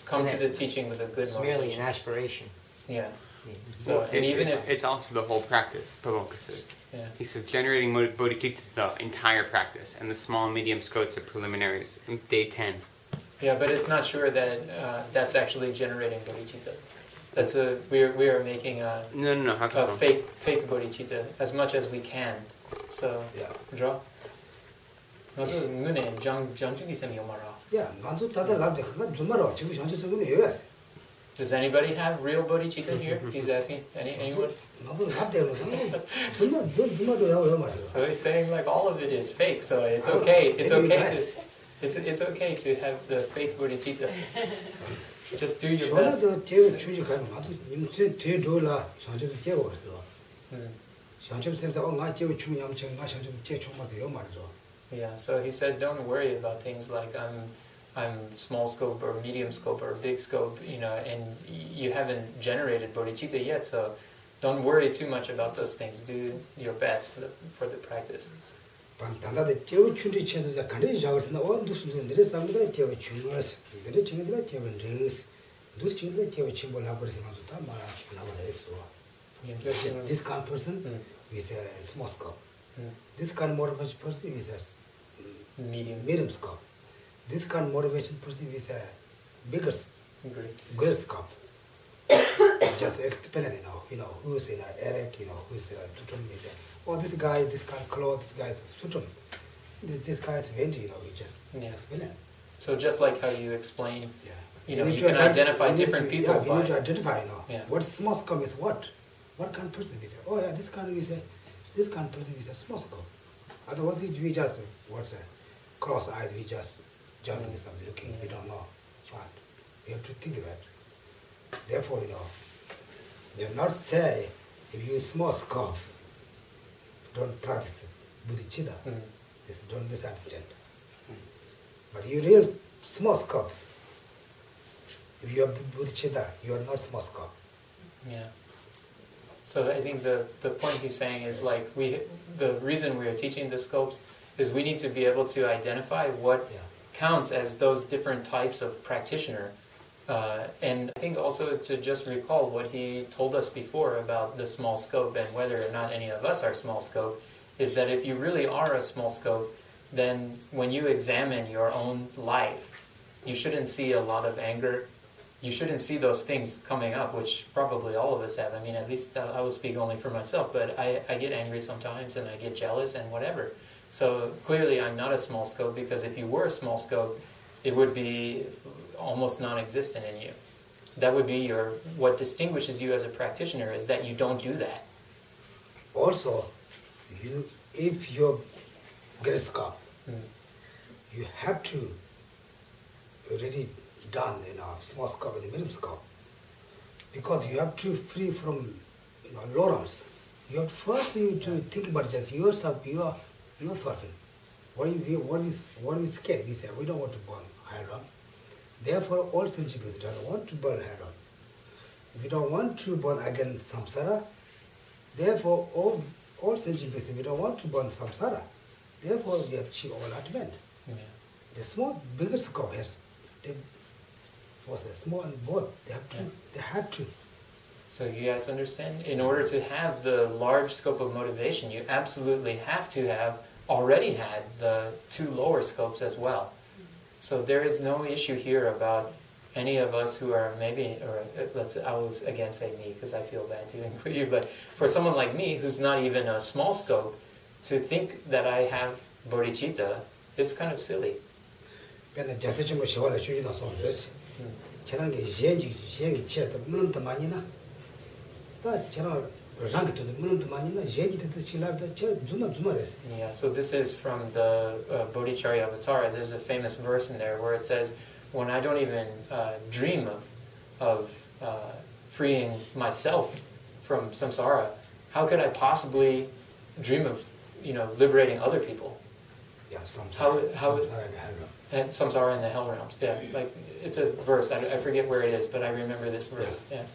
come to the teaching with a good motivation. It's merely an aspiration. Yeah. So and even if it's also the whole practice, Pabongka says. Yeah. He says generating bodhicitta is the entire practice, and the small and medium scopes are preliminaries in day 10. Yeah, but it's not sure that that's actually generating bodhicitta. That's we are making a fake bodhicitta as much as we can. So draw. Also ngune jangjugi sem yomara. Yeah, nanzu tada labde kanga jumaro chibu shanchu sugune yoyas. Does anybody have real bodhicitta here? He's asking. Anyone? So he's saying like all of it is fake. So it's okay. It's okay to it's okay to have the fake bodhicitta. Just do your best. Yeah, so he said don't worry about things like I'm small scope or medium scope or big scope, you know, and you haven't generated bodhicitta yet, so don't worry too much about those things. Do your best for the practice. This kind of person with a small scope. This kind of motivation person with a medium scope. This kind of motivation person with a bigger scope. Just explain, you know, who's in Eric, you know, who's Sutram with oh, this guy, this kind of clothes, this guy is Sutram. This guy is Vendi, you know, we just explain. So just like how you explain, you know, you can identify different people. Yeah, we need to identify, you know, what small scope is what. What kind of person is oh yeah, this kind of person is a small scope. Otherwise we just, what's a cross-eyed, we just jumping some looking, we don't know. But we have to think about it. Therefore, you know, they not say if you small scope, don't practice bodhicitta. This don't misunderstand. But you real small scope. If you are bodhicitta, you are not small scope. Yeah. So I think the point he's saying is like the reason we are teaching the scopes is we need to be able to identify what counts as those different types of practitioner. And I think also to just recall what he told us before about the small scope and whether or not any of us are small scope, is that if you really are a small scope, then when you examine your own life, you shouldn't see a lot of anger. You shouldn't see those things coming up, which probably all of us have. I mean, at least I will speak only for myself, but I get angry sometimes and I get jealous and whatever. So clearly I'm not a small scope, because if you were a small scope, it would be almost non-existent in you. That would be what distinguishes you as a practitioner, is that you don't do that. Also, if you're great scope, you have to already done in a small scope and medium scope, because you have to free from lorums. You have to first to think about just yourself. You are suffering. What is scared? We say we don't want to burn hydron. Therefore, all sensibilities don't want to burn hydron. If we don't want to burn again samsara, therefore all sensibilities we don't want to burn samsara. Therefore, we achieve all advent. The small, bigger scope has was a small and both. They have to. So you guys understand? In order to have the large scope of motivation, you absolutely have to have already had the 2 lower scopes as well. So there is no issue here about any of us who are maybe, or I was again say me because I feel bad to include you, but for someone like me who's not even a small scope, to think that I have bodhicitta, it's kind of silly. Yeah, so this is from the Bodhicharya Avatar. There's a famous verse in there where it says, when I don't even dream of freeing myself from samsara, how could I possibly dream of, liberating other people? Yeah, samsara in the hell realms. Yeah, like it's a verse. I forget where it is, but I remember this verse. Yeah.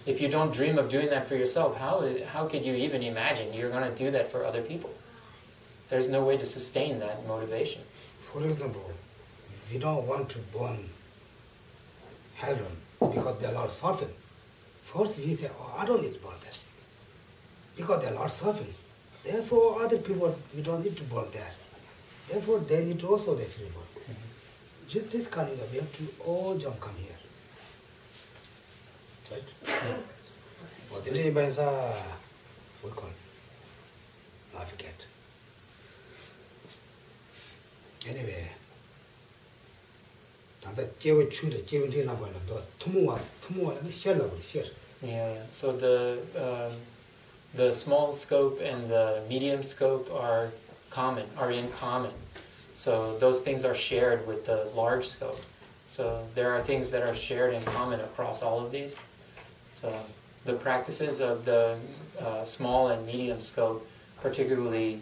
If you don't dream of doing that for yourself, how could you even imagine you're going to do that for other people? There's no way to sustain that motivation. For example, we don't want to burn hell realm because they are not suffering. First we say, I don't need to burn that because they are not suffering. Therefore, other people, we don't need to burn that. Therefore, they need to also be free burn. Just this kind of, we have to all jump come here. Right? What did anybody say? What call? I forget. Anyway, Yeah. So the small scope and the medium scope are in common. So those things are shared with the large scope. So there are things that are shared in common across all of these. So the practices of the small and medium scope, particularly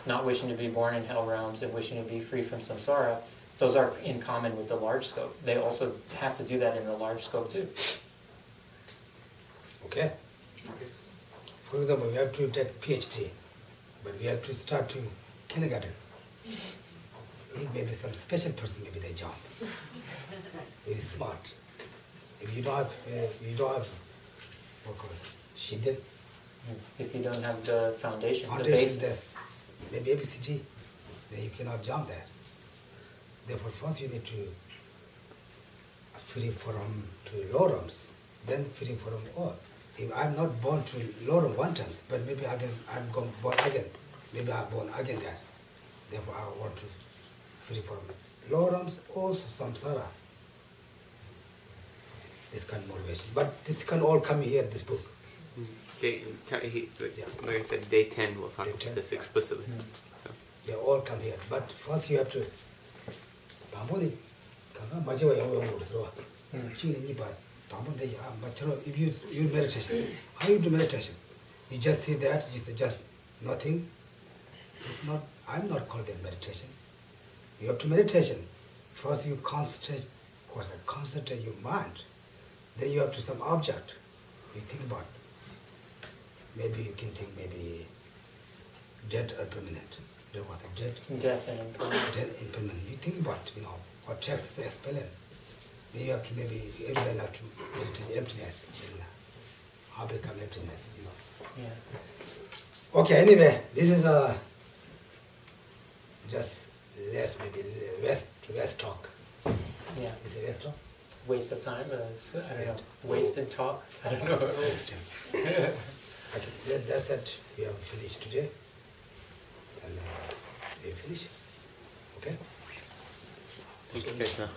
not wishing to be born in hell realms and wishing to be free from samsara, those are in common with the large scope. They also have to do that in the large scope too. Okay? For example, we have to take PhD, but we have to start to kindergarten. Maybe some special person, maybe they jump. Very smart. If you don't have, what call it, Shinden. If you don't have the foundation, the basis. Maybe ABCD, then you cannot jump there. Therefore, first you need to free from to lorums, then free from all. If I'm not born to lorum one time, but maybe again I'm born again, maybe I'm born again there. Therefore, I want to free from lorums, also samsara. This kind of motivation, but this can all come here. This book. Like I said, day 10 will talk about this explicitly. So. They all come here, but first you have to. If you meditation, how you do meditation? You just see that, you say just nothing. It's not. I'm not called that meditation. You have to meditation. First you concentrate, of course, concentrate your mind. Then you have to some object. You think about. Maybe you can think maybe dead or permanent. There was a dead. Death and impermanent. Dead and permanent. You think about, what text is explained. Then you have to maybe everyone have to meditate emptiness. How become emptiness, Yeah. Okay, anyway, this is just less maybe West talk. Yeah. Is it West talk? Waste of time? I don't know. Wasted talk? I don't know. Okay, that's that. We have finished today. And we finish. Okay? Thank you, Krishna.